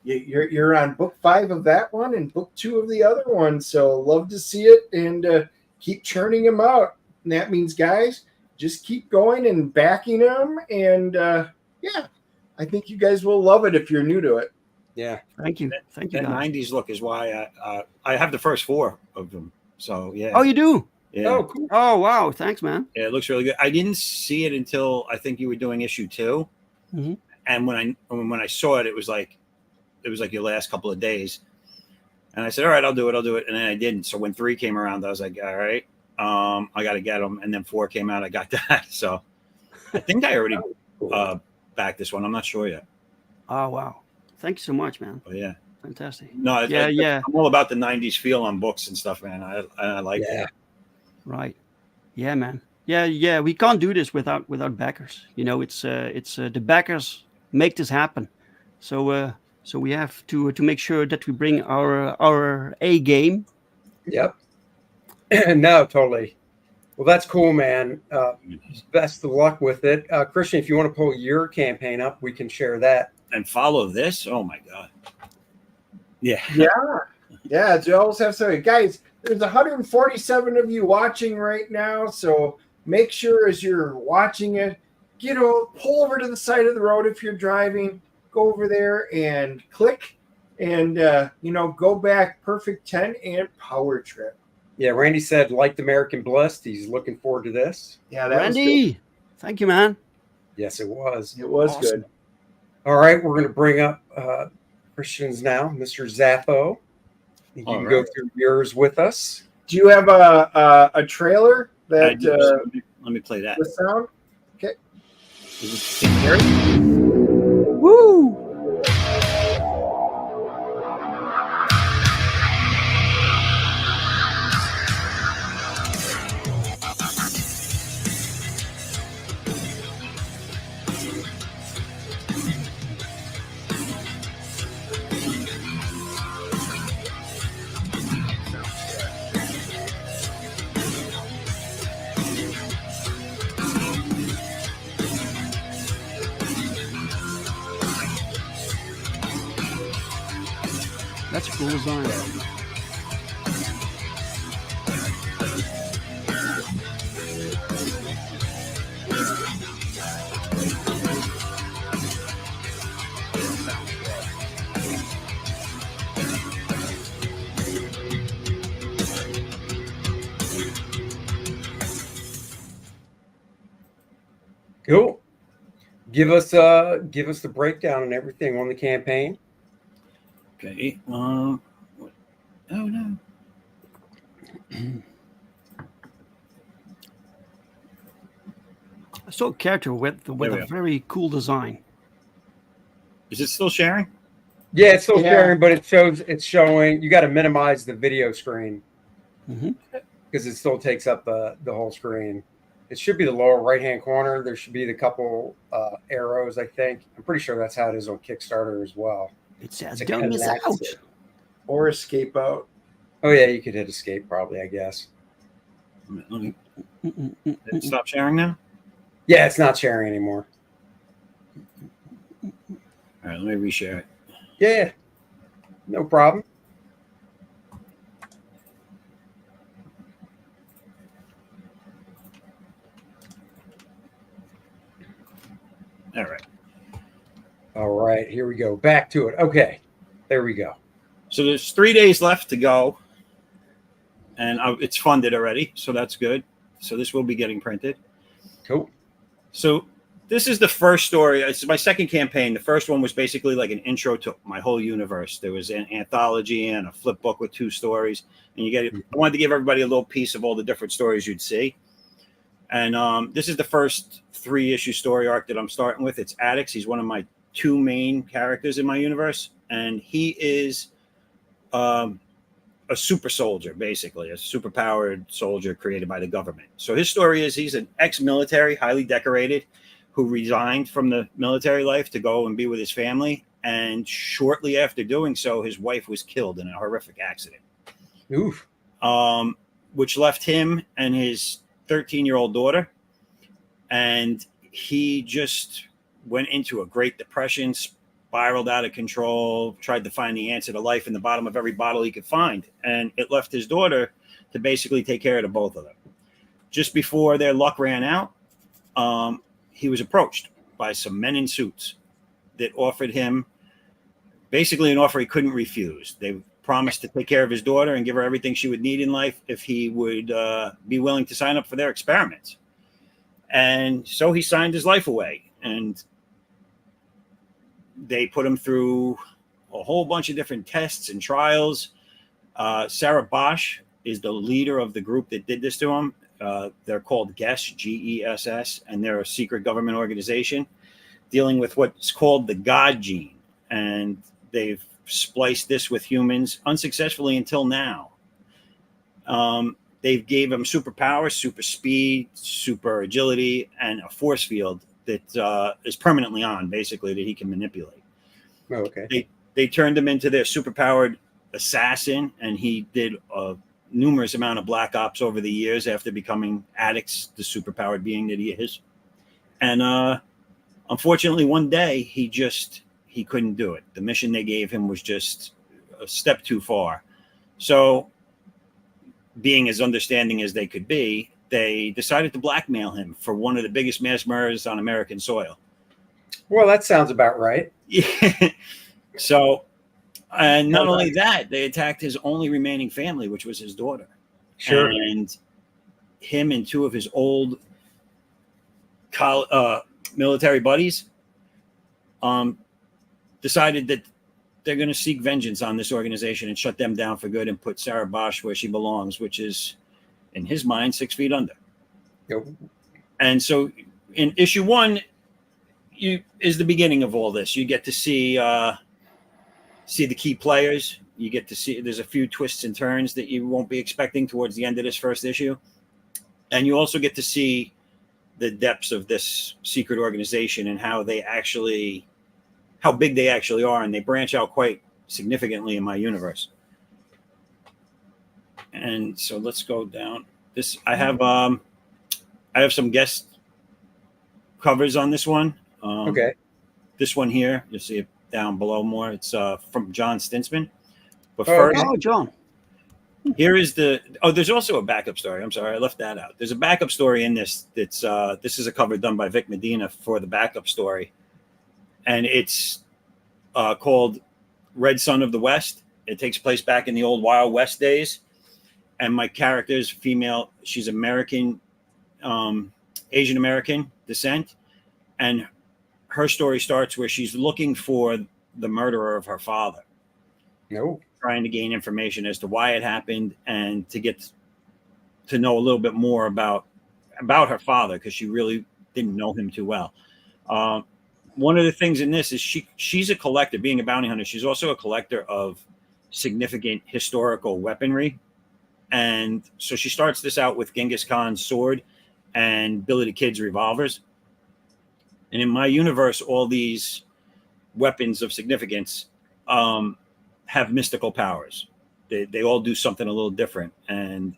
you're on book 5 of that one and book 2 of the other one. So love to see it, and keep churning them out. And that means, guys, just keep going and backing them. And I think you guys will love it if you're new to it. Yeah. Thank you. Thank you, That guys. 90s look is why I have the first 4 of them. So yeah. Oh, you do? Yeah. Oh, cool. Oh, wow. Thanks, man. Yeah, it looks really good. I didn't see it until I think you were doing issue 2, Mhm. and when I saw it, it was like your last couple of days, and I said, "All right, I'll do it," and then I didn't. So when 3 came around, I was like, "All right, I got to get them," and then 4 came out, I got that. So I think I already backed this one. I'm not sure yet. Oh, wow. Thank you so much, man. But yeah, Fantastic. no, Yeah. I'm all about the '90s feel on books and stuff, man. I like that. Right. Yeah, man. Yeah. We can't do this without backers. You know, it's the backers make this happen. So we have to make sure that we bring our A game. Yep. No, totally. Well, that's cool, man. Best of luck with it. Christian, if you want to pull your campaign up, we can share that. And follow this. Oh my god. Yeah. Yeah, you always have to. Guys, there's 147 of you watching right now, so make sure as you're watching it, pull over to the side of the road if you're driving, go over there and click, and go back Perfect 10 and Powertrip. Yeah, Randy said, liked American Blessed. He's looking forward to this. Yeah, that was Randy, good. thank you, man. Yes, it was. It was Awesome. good. All right, we're going to bring up Christians now, Mr. Zappo. You All can right. go through yours with us. Do you have a trailer I that do. Let me play that. the sound? Okay. Is it scary? Woo! That's a cool design. Cool. Give us the breakdown and everything on the campaign. Okay. Oh no. I saw a character with There we a go. very cool design. Is it still sharing? Yeah, it's still Yeah. sharing, but it's showing. You got to minimize the video screen Mhm. because it still takes up the whole screen. It should be the lower right-hand corner. There should be the couple arrows, I think. I'm pretty sure that's how it is on Kickstarter as well. It says, It's "Don't miss out." connected. Or escape out? Oh, yeah, you could hit escape probably, I guess. Let me Mm-mm-mm-mm. stop sharing now. Yeah, it's not sharing anymore. All right, let me reshare it. Yeah, no problem. All right. All right, here we go. Back to it. Okay, there we go. So there's 3 days left to go, and it's funded already, so that's good. So this will be getting printed. Cool. So this is the first story. It's my second campaign. The first one was basically like an intro to my whole universe. There was an anthology and a flip book with 2 stories, and I wanted to give everybody a little piece of all the different stories you'd see. And this is the first 3-issue story arc that I'm starting with. It's Addix. He's one of my 2 main characters in my universe, and he is a super soldier, basically a super powered soldier created by the government. So his story is he's an ex-military, highly decorated, who resigned from the military life to go and be with his family. And shortly after doing so, his wife was killed in a horrific accident. Oof. Which left him and his 13-year-old daughter. And he just went into a Great Depression, spiraled out of control, tried to find the answer to life in the bottom of every bottle he could find. And it left his daughter to basically take care of the both of them. Just before their luck ran out, he was approached by some men in suits that offered him basically an offer he couldn't refuse. They promised to take care of his daughter and give her everything she would need in life if he would be willing to sign up for their experiments. And so he signed his life away, and they put him through a whole bunch of different tests and trials. Sarah Bosch is the leader of the group that did this to him. They're called GESS, G-E-S-S, and they're a secret government organization dealing with what's called the God gene. And they've spliced this with humans unsuccessfully until now. They gave him superpowers, super speed, super agility, and a force field that is permanently on, basically, that he can manipulate. Okay. They turned him into their superpowered assassin, and he did a numerous amount of black ops over the years after becoming Addix, the superpowered being that he is. And unfortunately, one day he couldn't do it. The mission they gave him was just a step too far. So, being as understanding as they could be, they decided to blackmail him for one of the biggest mass murders on American soil. Well, that sounds about right. Yeah. So, and not only that, they attacked his only remaining family, which was his daughter. Sure. And him and two of his old military buddies decided that they're going to seek vengeance on this organization and shut them down for good and put Sarah Bosch where she belongs, which is, in his mind, 6 feet under. Yep. And so in issue 1 is the beginning of all this. You get to see the key players. You get to see there's a few twists and turns that you won't be expecting towards the end of this first issue. And you also get to see the depths of this secret organization and how big they actually are. And they branch out quite significantly in my universe. And so let's go down this. I have some guest covers on this one. Okay. This one here, you'll see it down below more. It's from John Stinsman. But first, John. here is there's also a backup story. I'm sorry, I left that out. There's a backup story in this. That's this is a cover done by Vic Medina for the backup story, and it's called Red Son of the West. It takes place back in the old Wild West days, and my character is female. She's American, Asian American descent, and her story starts where she's looking for the murderer of her father. No. Trying to gain information as to why it happened and to get to know a little bit more about her father, because she really didn't know him too well. One of the things in this is she's a collector, being a bounty hunter. She's also a collector of significant historical weaponry. And so she starts this out with Genghis Khan's sword and Billy the Kid's revolvers. And in my universe, all these weapons of significance have mystical powers. They all do something a little different. And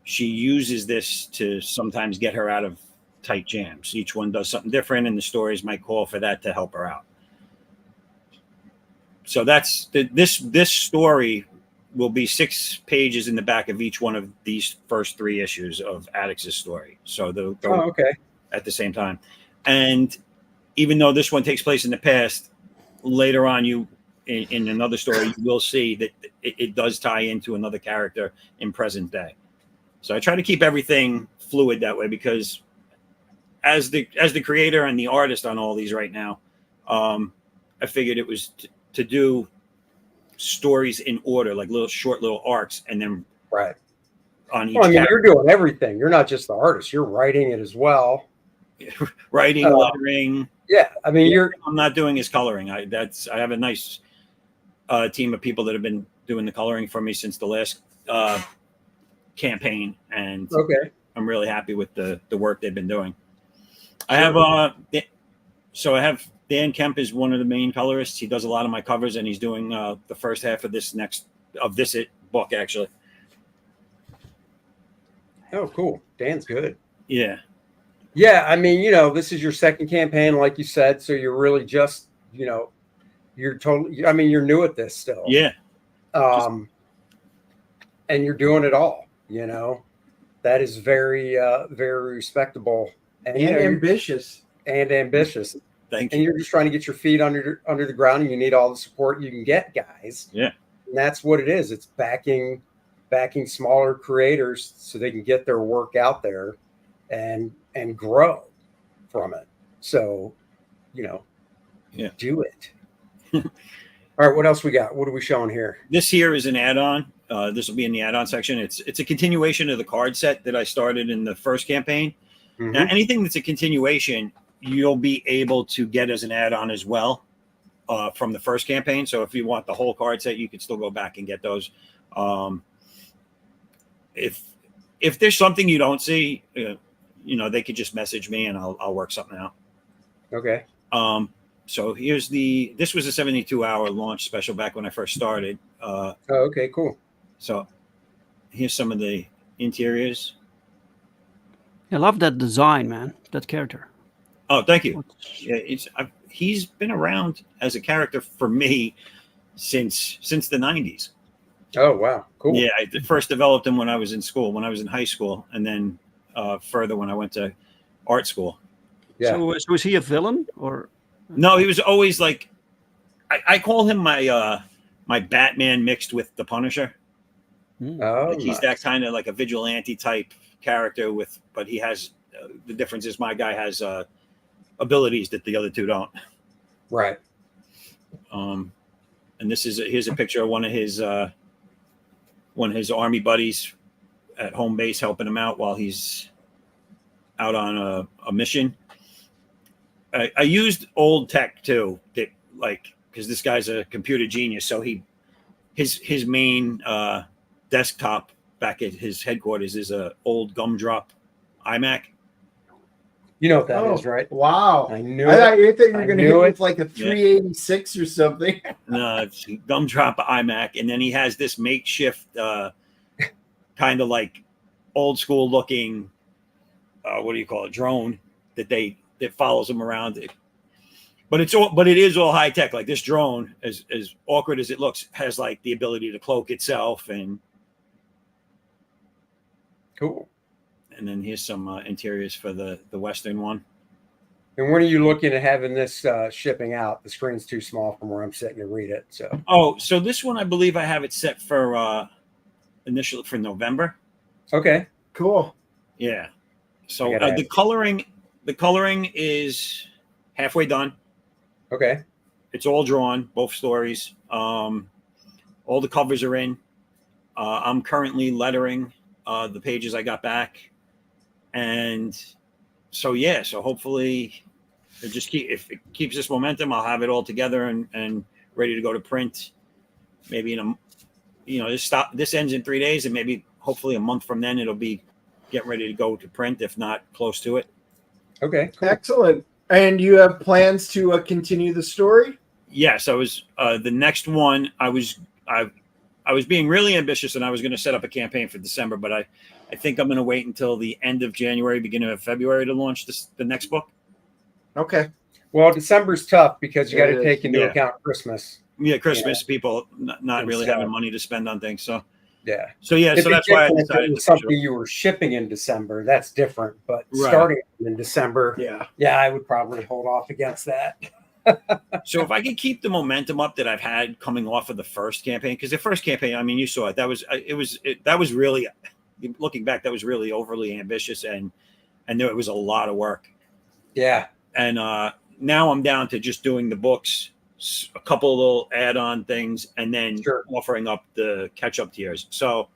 she uses this to sometimes get her out of tight jams. Each one does something different, and the stories might call for that to help her out. So that's this story will be 6 pages in the back of each one of these first 3 issues of Addix's story. So they'll okay. At the same time. And even though this one takes place in the past, later on in another story, you will see that it does tie into another character in present day. So I try to keep everything fluid that way, because as the creator and the artist on all these right now, I figured it was to do stories in order, like short little arcs, and then right on each. Well, I mean, you're doing everything. You're not just the artist. You're writing it as well. Writing, lettering. Yeah, I mean, I'm not doing is coloring. I have a nice team of people that have been doing the coloring for me since the last campaign, and I'm really happy with the work they've been doing. I have Dan Kemp is one of the main colorists. He does a lot of my covers, and he's doing the first half of this book actually. Oh, cool. Dan's good. Yeah. Yeah, I mean, this is your second campaign, like you said, so you're really just, you're totally, I mean, you're new at this still. Yeah. And you're doing it all, that is very, very respectable and ambitious. And ambitious. Thank and you. you're just trying to get your feet under the ground, and you need all the support you can get, guys. Yeah. And that's what it is. It's backing smaller creators so they can get their work out there and grow from it. So, do it. All right, what else we got? What are we showing here? This here is an add-on. This will be in the add-on section. It's a continuation of the card set that I started in the first campaign. Mm-hmm. Now, anything that's a continuation, you'll be able to get as an add-on as well from the first campaign. So if you want the whole card set, you can still go back and get those. If there's something you don't see, they could just message me and I'll work something out. Okay. So this was a 72-hour launch special back when I first started. Okay, cool. So here's some of the interiors. I love that design, man. That character. Oh, thank you. Yeah, he's been around as a character for me since the 90s. Oh, wow. Cool. Yeah, I first developed him when I was in school, when I was in high school, and then further when I went to art school. Yeah. So is he a villain or? No, he was always like, I call him my Batman mixed with the Punisher. Oh, Like he's that kind of like a vigilante type character but he has the difference is my guy has abilities that the other two don't. Right. And here's a picture of one of his army buddies at home base helping him out while he's out on a mission. I used old tech too, because this guy's a computer genius. So his main desktop back at his headquarters is a old gumdrop iMac. You know what that is, right? Wow. I knew I thought you were I going to knew hit it. with like a 386 or something. No, it's gumdrop iMac, and then he has this makeshift, kind of like old school looking, what do you call it, drone that follows him around. But it is all high tech. Like this drone, as awkward as it looks, has like the ability to cloak itself, and Cool. And then here's some interiors for the Western one. And when are you looking at having this shipping out? The screen's too small from where I'm sitting to read it. So this one, I believe I have it set for initially for November. Okay. Cool. Yeah. So the coloring is halfway done. Okay. It's all drawn, both stories. All the covers are in. I'm currently lettering the pages I got back. And so hopefully if it keeps this momentum, I'll have it all together and ready to go to print. Maybe this ends in 3 days, and maybe hopefully a month from then it'll be getting ready to go to print, if not close to it. Okay. Cool. Excellent. And you have plans to continue the story? Yes, I was the next one. I was being really ambitious, and I was going to set up a campaign for December, but I think I'm going to wait until the end of January, beginning of February to launch the next book. Okay. Well, December's tough because you got to take into account Christmas. Yeah, Christmas, people not really having money to spend on things. So yeah. So that's why I decided if it was something you were shipping in December. That's different. But starting in December, I would probably hold off against that. So if I could keep the momentum up that I've had coming off of the first campaign, because the first campaign, I mean, you saw it. That was really, looking back, that was really overly ambitious, and there was a lot of work. Yeah. And now I'm down to just doing the books, a couple of little add-on things, and then offering up the catch-up tiers. So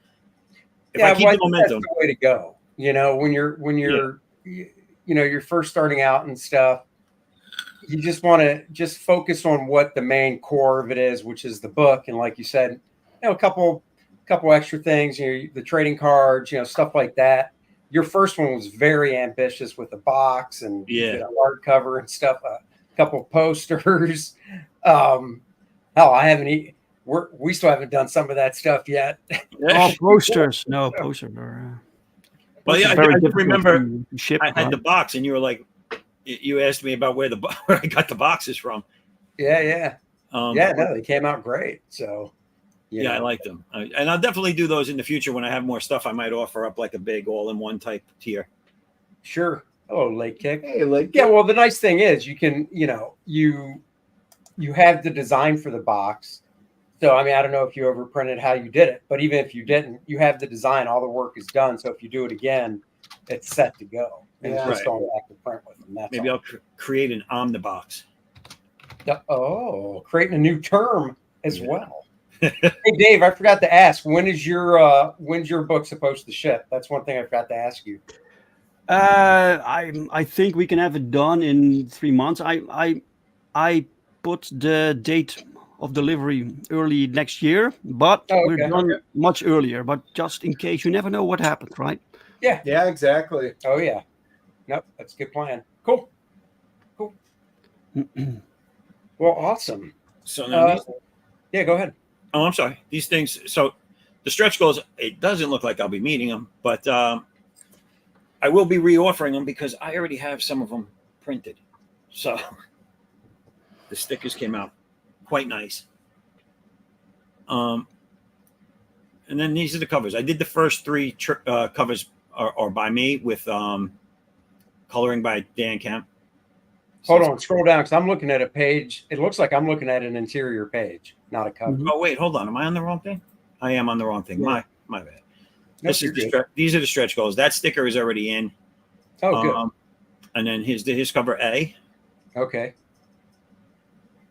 if I keep the momentum, that's the way to go. When you're you're first starting out and stuff, you just want to focus on what the main core of it is, which is the book. And like you said, a couple extra things, the trading cards, stuff like that. Your first one was very ambitious with the box and hardcover and stuff, a couple of posters. We still haven't done some of that stuff yet. Oh, posters. No, posters are. Well, yeah, I remember I had the box, and you were like, you asked me about where I got the boxes from. Yeah. They came out great. So, I like them. And I'll definitely do those in the future when I have more stuff. I might offer up like a big all-in-one type tier. Sure. Hello, Lake Kick. Hey, like, Yeah, well, the nice thing is you can, you have the design for the box. So, I mean, I don't know if you overprinted how you did it, but even if you didn't, you have the design. All the work is done. So if you do it again, it's set to go. And it's just Right. going back to print with them. That's Maybe all. I'll create an omnibox. Oh, creating a new term as Yeah. well. Hey, Dave, I forgot to ask. When's your book supposed to ship? That's one thing I forgot to ask you. I think we can have it done in 3 months. I put the date of delivery early next year, but we're done much earlier. But just in case, you never know what happens, right? Yeah. Yeah, exactly. Oh yeah. Nope, that's a good plan. Cool. Well, awesome. So now yeah, go ahead. Oh, I'm sorry. These things. So the stretch goals. It doesn't look like I'll be meeting them, but I will be reoffering them because I already have some of them printed. So the stickers came out quite nice. And then these are the covers. I did the first 3 covers are by me with coloring by Dan Kemp. Hold on, scroll down because I'm looking at a page. It looks like I'm looking at an interior page, not a cover. Oh wait, hold on. Am I on the wrong thing? I am on the wrong thing. Yeah. My bad. Nope, This is these are the stretch goals. That sticker is already in. Oh, good. And then his cover A. Okay.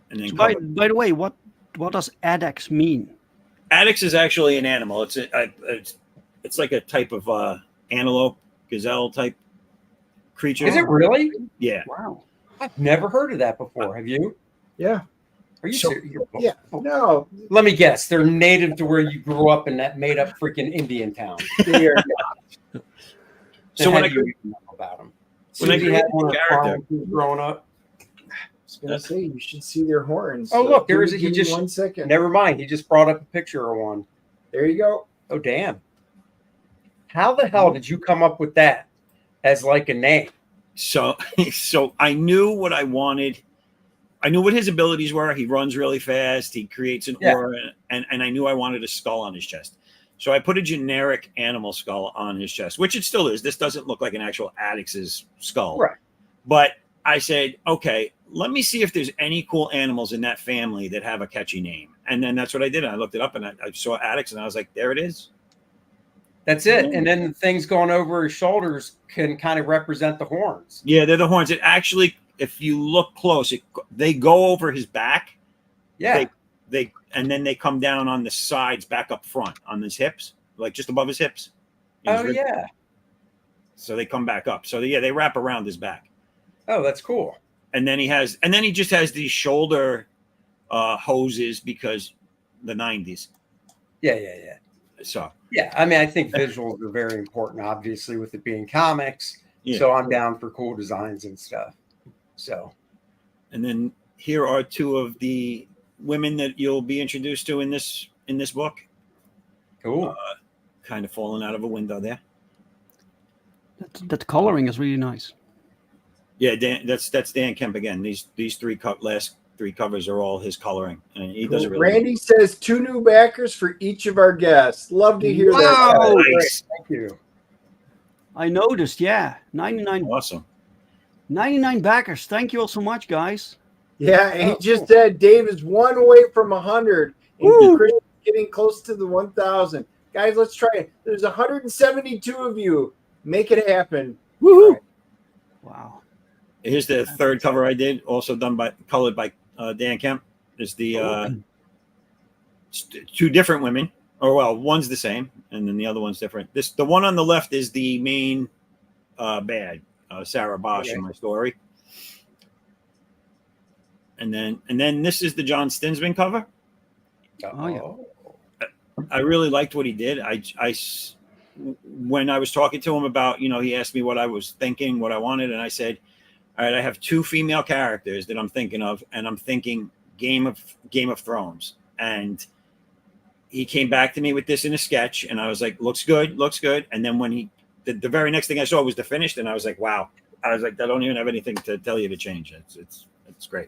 And then So by the way, what does ADEX mean? Addix is actually an animal. It's like a type of antelope, gazelle type creature. Is it really? Yeah. Wow. I've never heard of that before. Have you? Yeah. Are you So- serious? Yeah. No, Let me guess. They're native to where you grew up in that made up freaking Indian town. they are So Then when how I do you even know about them? when I Susie create had the one of character- growing up. was gonna say you should see their horns. Oh, look, there give is me- a- he give me just- 1 second. Never mind. He just brought up a picture of one. There you go. Oh, damn. How the hell did you come up with that as like a name? So I knew what I wanted. I knew what his abilities were. He runs really fast. He creates an aura, and I knew I wanted a skull on his chest. So I put a generic animal skull on his chest, which it still is. This doesn't look like an actual Addix's skull. Right. But I said, okay, let me see if there's any cool animals in that family that have a catchy name. And then that's what I did. I looked it up and I saw Addix and I was like, there it is. That's it. And then the things going over his shoulders can kind of represent the horns. Yeah, they're the horns. It actually, if you look close, they go over his back. Yeah. They and then they come down on the sides, back up front on his hips, like just above his hips. Oh, yeah. So they come back up. So yeah, they wrap around his back. Oh, that's cool. And then he just has these shoulder hoses because the 90s. Yeah. So Yeah. I mean, I think visuals are very important, obviously, with it being comics. yeah. So I'm down for cool designs and stuff. So And then here are 2 of the women that you'll be introduced to in this book. cool. Kind of falling out of a window there. That coloring is really nice. Yeah, Dan, that's Dan Kemp again. These last 3 covers are all his coloring, and he does it really. Randy says 2 new backers for each of our guests. Love to hear that. Wow. Nice. Thank you. I noticed, yeah. 99 Awesome. 99 backers. Thank you all so much, guys. Yeah, and he just said Dave is 1 away from 100, and Chris is getting close to the 1,000. Guys, let's try it. There's 172 of you. Make it happen. Woohoo! Wow. Here's the 3rd cover I did, also colored by Dan Kemp. There's the 2 different women, or well, one's the same, and then the other one's different. The one on the left is the main bad, Sarah Bosch in my story. And then this is the John Stinsman cover. Oh, yeah. I really liked what he did. When I was talking to him about, he asked me what I was thinking, what I wanted, and I said, all right, I have 2 female characters that I'm thinking of, and I'm thinking Game of Thrones. And he came back to me with this in a sketch, and I was like, looks good. And then when the very next thing I saw was the finished, and I was like, wow. I was like, I don't even have anything to tell you to change. It's great.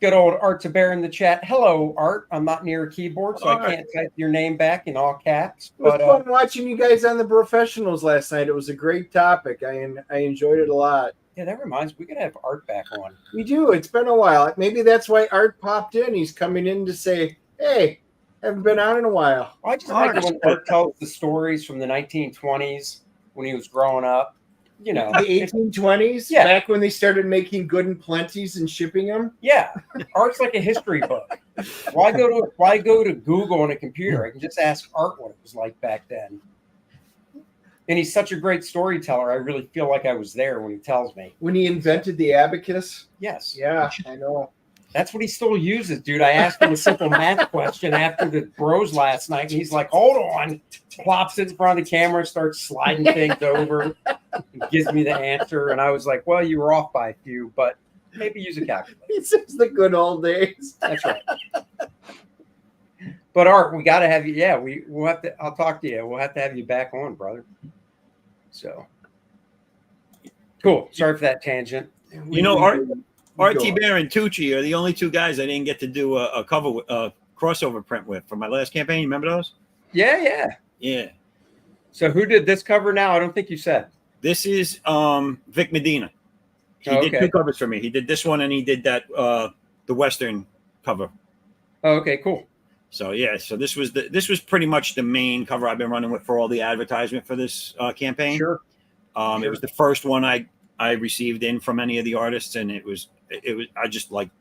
Good old Art to Bear in the chat. Hello, Art. I'm not near a keyboard, so Art. I can't type your name back in all caps. It was But fun watching you guys on the professionals last night. It was a great topic. I enjoyed it a lot. yeah, that reminds me, we gotta have Art back on. We do. It's been a while. Maybe that's why Art popped in. He's coming in to say, "Hey, haven't been on in a while." I just like it when Art tells the stories from the 1920s when he was growing up. You know, The 1820s, Yeah. back when they started making good and plenties and shipping them. yeah, Art's like a history book. Why go to Google on a computer? I can just ask Art what it was like back then. And he's such a great storyteller. I really feel like I was there when he tells me. When he invented the abacus. Yes. Yeah, I know. That's what he still uses, dude. I asked him a simple math question after the bros last night, and he's like, hold on. Plops it in front of the camera, starts sliding things over, and gives me the answer. And I was like, well, you were off by a few, but maybe use a calculator. He says the good old days. That's right. But Art, we got to have you. Yeah, we'll have to. I'll talk to you. We'll have to have you back on, brother. So cool. Sorry for that tangent. You know, RT Bear and Tucci are the only two guys I didn't get to do a cover crossover print with for my last campaign. You remember those? Yeah. So who did this cover now? I don't think you said. This is Vic Medina. He did two covers for me. He did this one and he did that the Western cover. Oh, okay, cool. So yeah, so this was pretty much the main cover I've been running with for all the advertisement for this campaign. Sure. It was the first one I received in from any of the artists, and it was I just like,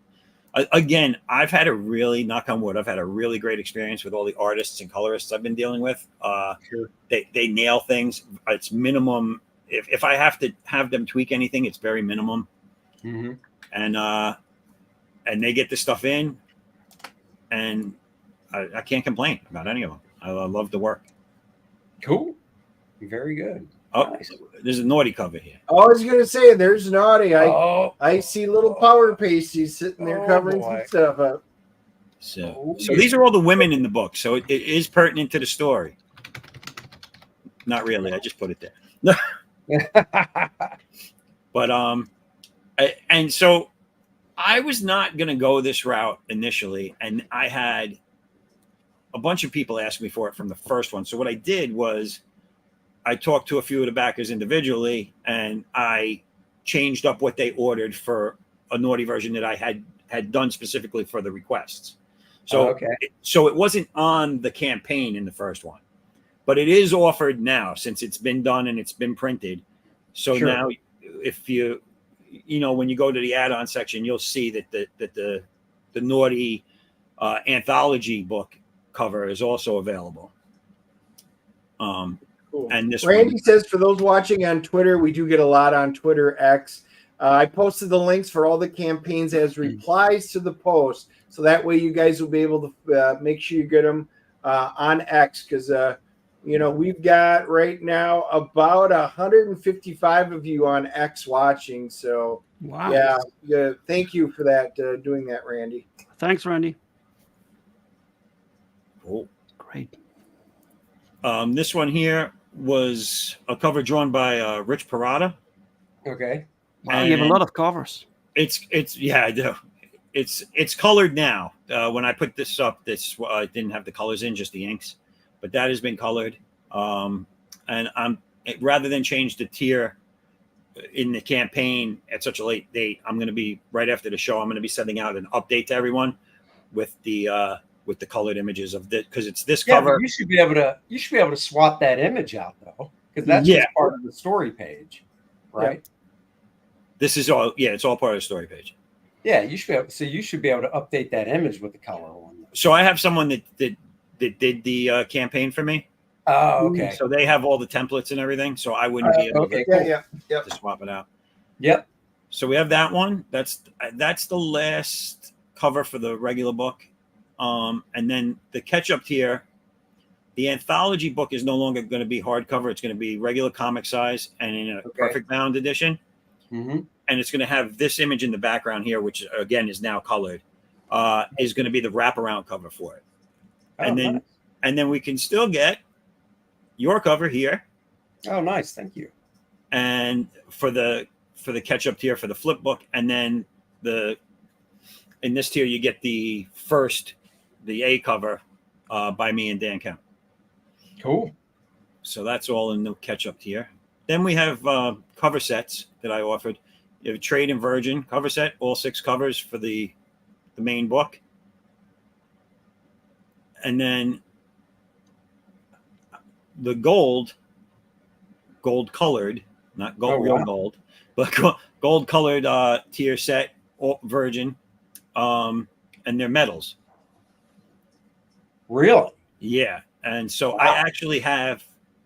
again, I've had a really, knock on wood, I've had a really great experience with all the artists and colorists I've been dealing with. Sure. They nail things. It's minimum. If I have to have them tweak anything, it's very minimum. Mm-hmm. And they get this stuff in, and I can't complain about any of them. I love the work. Cool. Very good. Oh, Nice. There's a naughty cover here. I was going to say, there's Naughty. I see little power pasties sitting there covering some stuff up. So these are all the women in the book. So it is pertinent to the story. Not really. I just put it there. But and so I was not going to go this route initially, and I had a bunch of people ask me for it from the first one. So what I did was I talked to a few of the backers individually, and I changed up what they ordered for a naughty version that I had done specifically for the requests. So, so it wasn't on the campaign in the first one, but it is offered now since it's been done and it's been printed. So now, if you know, when you go to the add-on section, you'll see that the naughty anthology book cover is also available. Cool. And this Randy one says, for those watching on Twitter, we do get a lot on Twitter X. I posted the links for all the campaigns as replies to the post, so that way you guys will be able to make sure you get them on X, because you know, we've got right now about 155 of you on X watching. So wow, yeah, thank you for that, doing that, Randy. Thanks, Randy. Cool. Great. This one here was a cover drawn by Rich Parada. Okay. Wow, you have a lot of covers. It's yeah, I do. It's colored now. When I put this up, I didn't have the colors in, just the inks, but that has been colored. And rather than change the tier in the campaign at such a late date, I'm going to be right after the show. I'm going to be sending out an update to everyone with the colored images of this, because it's this cover. You should be able to swap that image out though, because that's just part of the story page, right? Yeah. This is all. Yeah, it's all part of the story page. Yeah, you should be able to update that image with the color one. So I have someone that did the campaign for me. Oh, okay. So they have all the templates and everything. So I wouldn't be able to swap it out. Yep. So we have that one. That's the last cover for the regular book. And then the catch-up tier, the anthology book is no longer going to be hardcover. It's going to be regular comic size and in a perfect bound edition. Mm-hmm. And it's going to have this image in the background here, which again is now colored, is going to be the wraparound cover for it. And then we can still get your cover here. Oh, nice. Thank you. And for the catch-up tier for the flip book, and then the in this tier, you get the A cover by me and Dan Kemp. Cool. So that's all in the catch-up tier. Then we have cover sets that I offered. You have a Trade and Virgin cover set, all 6 covers for the main book. And then the gold-colored, not gold, real gold, but gold-colored tier set, Virgin, and they're medals. Really? Yeah. And so I actually have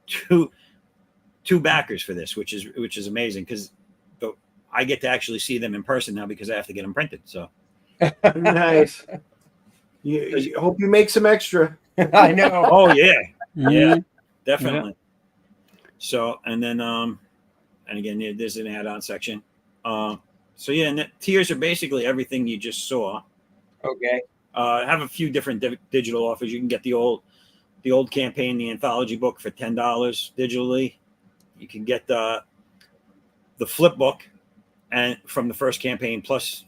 two backers for this, which is amazing because I get to actually see them in person now because I have to get them printed. So Nice. You hope you make some extra. I know. oh yeah, Mhm. yeah, definitely. So and then and again there's an add-on section. So yeah, and the tiers are basically everything you just saw. Okay. I have a few different digital offers. You can get the old campaign, the anthology book for $10 digitally. You can get the flip book and from the first campaign plus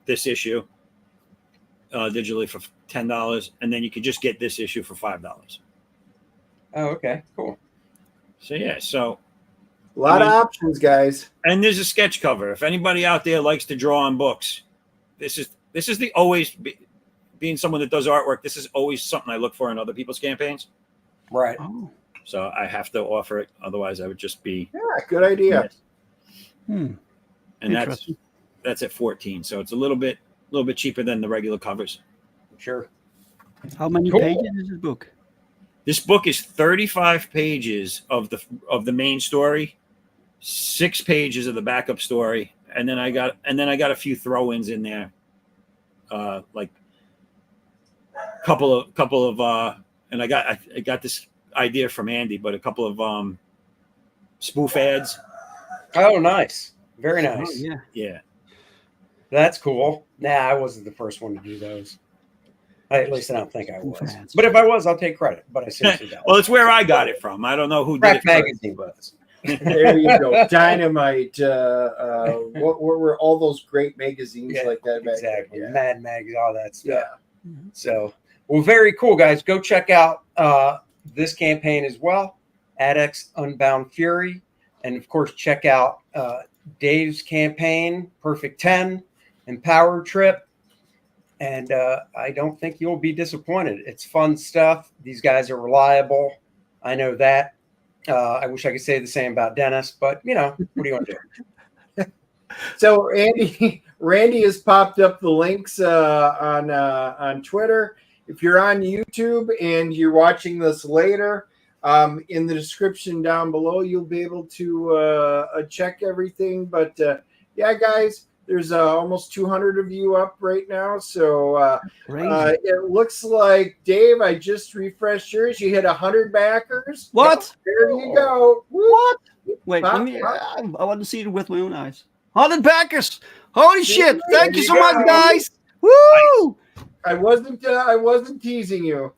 this issue digitally for $10, and then you can just get this issue for $5. Oh, okay. Cool. So yeah, so A lot of options, guys. and there's a sketch cover. If anybody out there likes to draw on books, this is the always being someone that does artwork. This is always something I look for in other people's campaigns. Right. Oh. So I have to offer it. Otherwise, I would just be. Yeah, good idea. Hmm. And Interesting. that's at 14. So it's a little bit cheaper than the regular covers. Sure. How many Cool. pages is this book? This book is 35 pages of the main story, 6 pages of the backup story, and then I got a few throw-ins in there, like couple of and I got this idea from Andy, but a couple of spoof ads. Oh, nice. Very Oh, nice. yeah. Yeah. That's cool. Nah, I wasn't the first one to do those. At least I don't think I was. Fans. But if I was, I'll take credit. But I seriously don't. Well, it's where I got it from. I don't know who did Crack it first. Magazine was. There you go. Dynamite. What were all those great magazines Yeah, like that back Exactly. then? Mad Mag, all that stuff. Yeah. So, well, very cool, guys. Go check out this campaign as well, Adex Unbound Fury. And, of course, check out Dave's campaign, Perfect 10, and Powertrip. And I don't think you'll be disappointed. It's fun stuff. These guys are reliable. I know that. I wish I could say the same about Dennis, but, you know, what do you want to do? So Randy has popped up the links on Twitter. If you're on YouTube and you're watching this later, in the description down below, you'll be able to check everything. But yeah, guys, there's almost 200 of you up right now. So it looks like, Dave, I just refreshed yours. You hit 100 backers. What? There you go. What? Wait, Pop, let me. pop. I want to see it with my own eyes. 100 backers! Holy shit! There Thank you you so much, go. guys. Woo! I wasn't teasing you.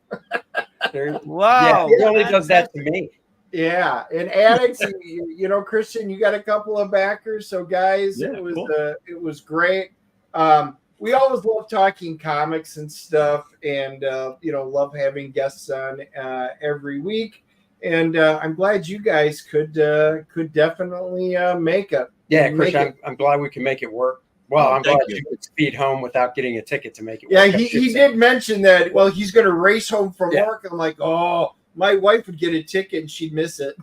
Wow! Yeah, he only does that to me. Yeah, and Addicts, you know, Christian, you got a couple of backers. So, guys, Yeah, cool. it was great. We always love talking comics and stuff, and love having guests on every week. And I'm glad you guys could definitely make it. Yeah, Make Christian, it. I'm glad we can make it work. Well, I'm thank glad you. you could speed home without getting a ticket to make it Yeah, work. I he should say. did mention that. Well, he's going to race home from Yeah. work. I'm like, oh, my wife would get a ticket and she'd miss it.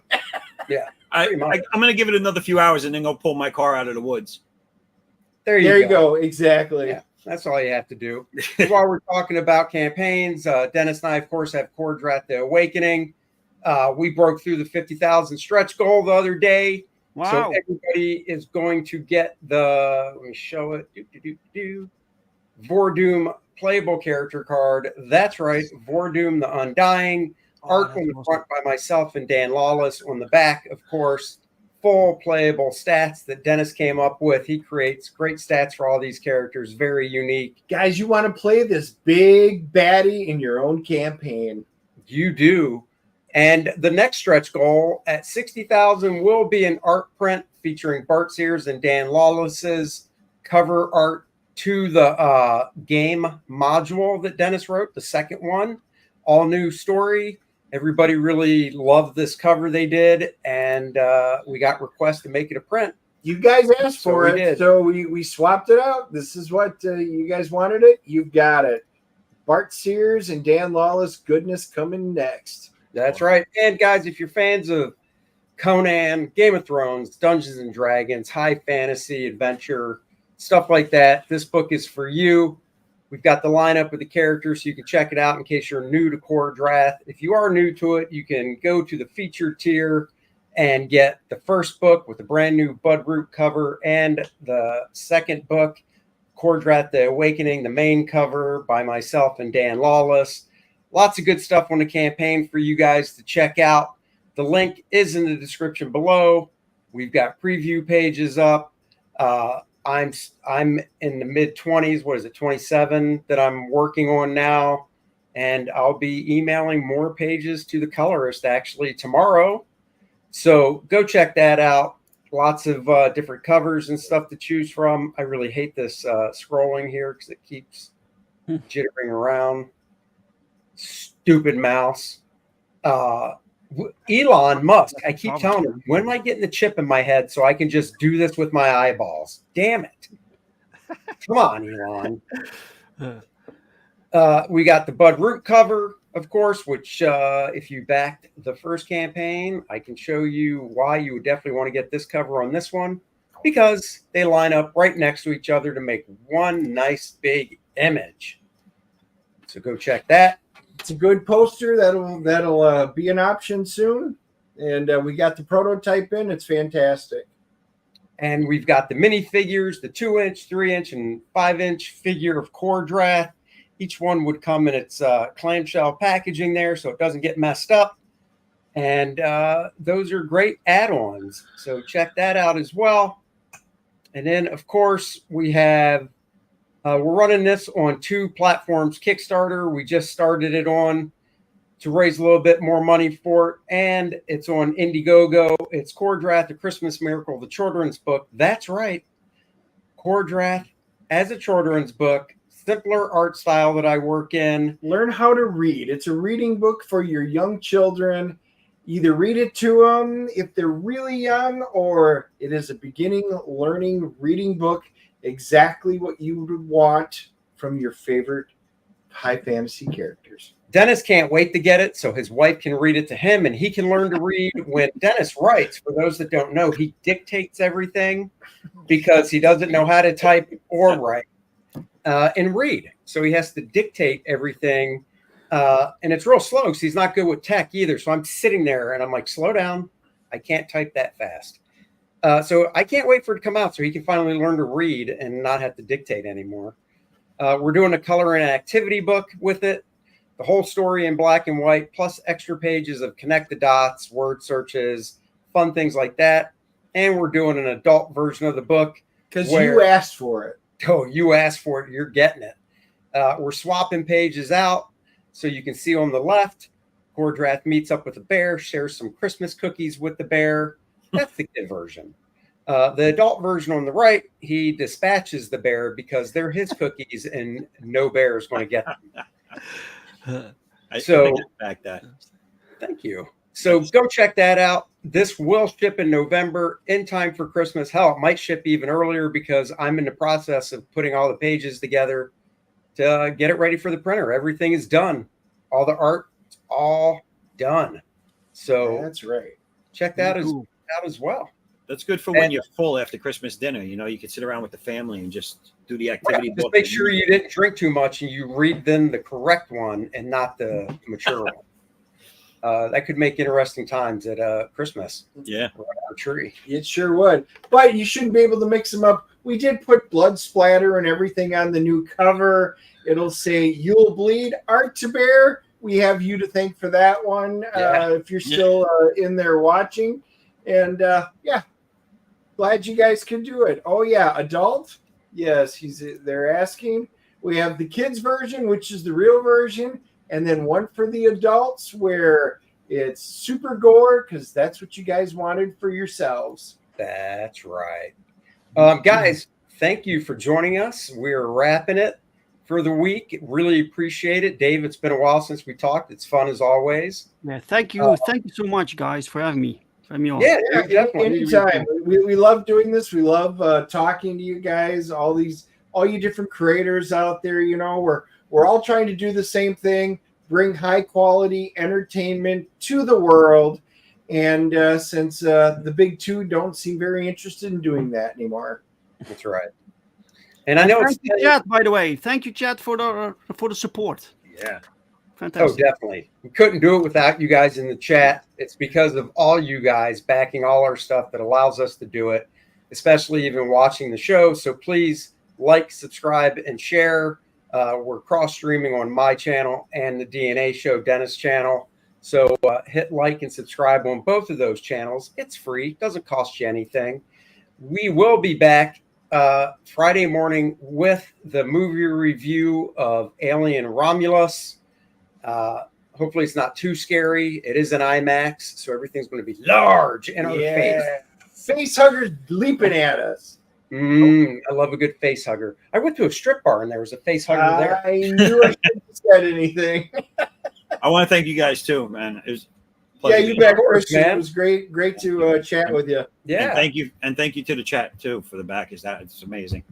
I'm going to give it another few hours and then go pull my car out of the woods. There you There you go. go. Exactly. Yeah, that's all you have to do. While we're talking about campaigns, Dennis and I, of course, have Kor-Drath The Awakening. We broke through the 50,000 stretch goal the other day. Wow! So everybody is going to get let me show it. Vordoom playable character card. That's right. Vordoom the Undying. Art that's on the awesome. front by myself and Dan Lawless. On the back, of course, full playable stats that Dennis came up with. He creates great stats for all these characters. Very unique. Guys, you want to play this big baddie in your own campaign. You do. And the next stretch goal at 60,000 will be an art print featuring Bart Sears and Dan Lawless's cover art to the game module that Dennis wrote, the second one. All new story. Everybody really loved this cover they did, and we got requests to make it a print. You guys asked So for we it, did. so we swapped it out. This is what you guys wanted it. You've got it. Bart Sears and Dan Lawless goodness coming next. That's right. And guys, if you're fans of Conan, Game of Thrones, Dungeons and Dragons, high fantasy, adventure, stuff like that, this book is for you. We've got the lineup of the characters, so you can check it out in case you're new to Kor-Drath. If you are new to it, you can go to the featured tier and get the first book with the brand new Bud Root cover and the second book, Kor-Drath, The Awakening, the main cover by myself and Dan Lawless. Lots of good stuff on the campaign for you guys to check out. The link is in the description below. We've got preview pages up. I'm in the mid-20s. What is it, 27 that I'm working on now. And I'll be emailing more pages to the colorist actually tomorrow. So go check that out. Lots of different covers and stuff to choose from. I really hate this scrolling here because it keeps jittering around. Stupid mouse. Elon Musk, I keep telling him, when am I getting the chip in my head so I can just do this with my eyeballs? Damn it. Come on, Elon. We got the Bud Root cover, of course, which if you backed the first campaign, I can show you why you would definitely want to get this cover on this one, because they line up right next to each other to make one nice big image. So go check that. It's a good poster. That'll be an option soon. And we got the prototype in. It's fantastic. And we've got the minifigures, the 2-inch, 3-inch, and 5-inch figure of Kor-Drath. Each one would come in its clamshell packaging there so it doesn't get messed up. And those are great add-ons. So check that out as well. And then, of course, we have we're running this on 2 platforms. Kickstarter, we just started it on to raise a little bit more money for it. And it's on Indiegogo. It's Kor-Drath, A Christmas Miracle, the children's book. That's right. Kor-Drath as a children's book. Simpler art style that I work in. Learn how to read. It's a reading book for your young children. Either read it to them if they're really young, or it is a beginning learning reading book. Exactly what you would want from your favorite high fantasy characters. Dennis can't wait to get it so his wife can read it to him and he can learn to read. When Dennis writes, for those that don't know, he dictates everything because he doesn't know how to type or write and read. So he has to dictate everything. And it's real slow because he's not good with tech either. So I'm sitting there and I'm like, slow down. I can't type that fast. So I can't wait for it to come out so he can finally learn to read and not have to dictate anymore. We're doing a color and activity book with it. The whole story in black and white, plus extra pages of connect the dots, word searches, fun things like that. And we're doing an adult version of the book. Because you asked for it. Oh, you asked for it. You're getting it. We're swapping pages out so you can see on the left, Kor-Drath meets up with a bear, shares some Christmas cookies with the bear. That's the kid version. The adult version on the right, he dispatches the bear because they're his cookies and no bear is going to get them. So back that. Thank you. So go check that out. This will ship in November in time for Christmas. Hell, it might ship even earlier because I'm in the process of putting all the pages together to get it ready for the printer. Everything is done. All the art, all done. So that's right. Check that out as well. That's good for when you're full after Christmas dinner. You know, you can sit around with the family and just do the activity. Right. Just make sure you didn't drink too much and you read then the correct one and not the mature one. That could make interesting times at Christmas. Yeah. Around our tree. It sure would. But you shouldn't be able to mix them up. We did put blood splatter and everything on the new cover. It'll say, "You'll bleed, Art to Bear." We have you to thank for that one. If you're still in there watching. And glad you guys can do it. Oh yeah, adult. Yes, they're asking. We have the kids version, which is the real version, and then one for the adults where it's super gore because that's what you guys wanted for yourselves. That's right. Guys, thank you for joining us. We're wrapping it for the week. Really appreciate it. Dave, it's been a while since we talked. It's fun as always. Yeah, thank you. Thank you so much, guys, for having me. Having me on. Yeah, definitely. Anytime. We love doing this. We love talking to you guys, all you different creators out there. You know, we're all trying to do the same thing, bring high quality entertainment to the world. And since the big two don't seem very interested in doing that anymore. That's right. And I know thank you, chat, by the way. Thank you, chat, for the support. Yeah. Fantastic. Oh, definitely. We couldn't do it without you guys in the chat. It's because of all you guys backing all our stuff that allows us to do it, especially even watching the show. So please like, subscribe, and share. We're cross-streaming on my channel and the DNA Show Dennis channel. So hit like and subscribe on both of those channels. It's free. Doesn't cost you anything. We will be back Friday morning with the movie review of Alien Romulus. Hopefully it's not too scary. It is an IMAX, so everything's going to be large in our face. Face huggers leaping at us. I love a good face hugger. I went to a strip bar and there was a face hugger there. I knew I shouldn't have said anything. I want to thank you guys too, man. It was you bet, Christian. man. It was great to chat with you. Yeah. And thank you to the chat too for the back. It's amazing.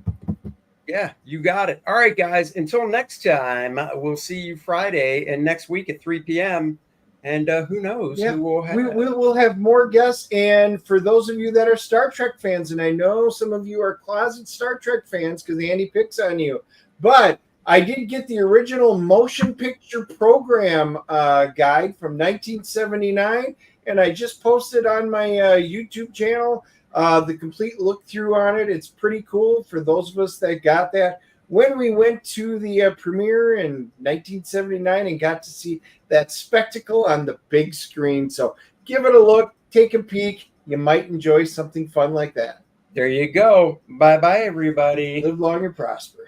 Yeah, you got it. All right, guys. Until next time, we'll see you Friday and next week at 3 p.m. And who knows who we'll have. We will have more guests. And for those of you that are Star Trek fans, and I know some of you are closet Star Trek fans because Andy picks on you, but I did get the original motion picture program guide from 1979, and I just posted on my YouTube channel the complete look through on it. It's pretty cool for those of us that got that when we went to the premiere in 1979 and got to see that spectacle on the big screen. So give it a look, take a peek. You might enjoy something fun like that. There you go. Bye-bye, everybody. Live long and prosper.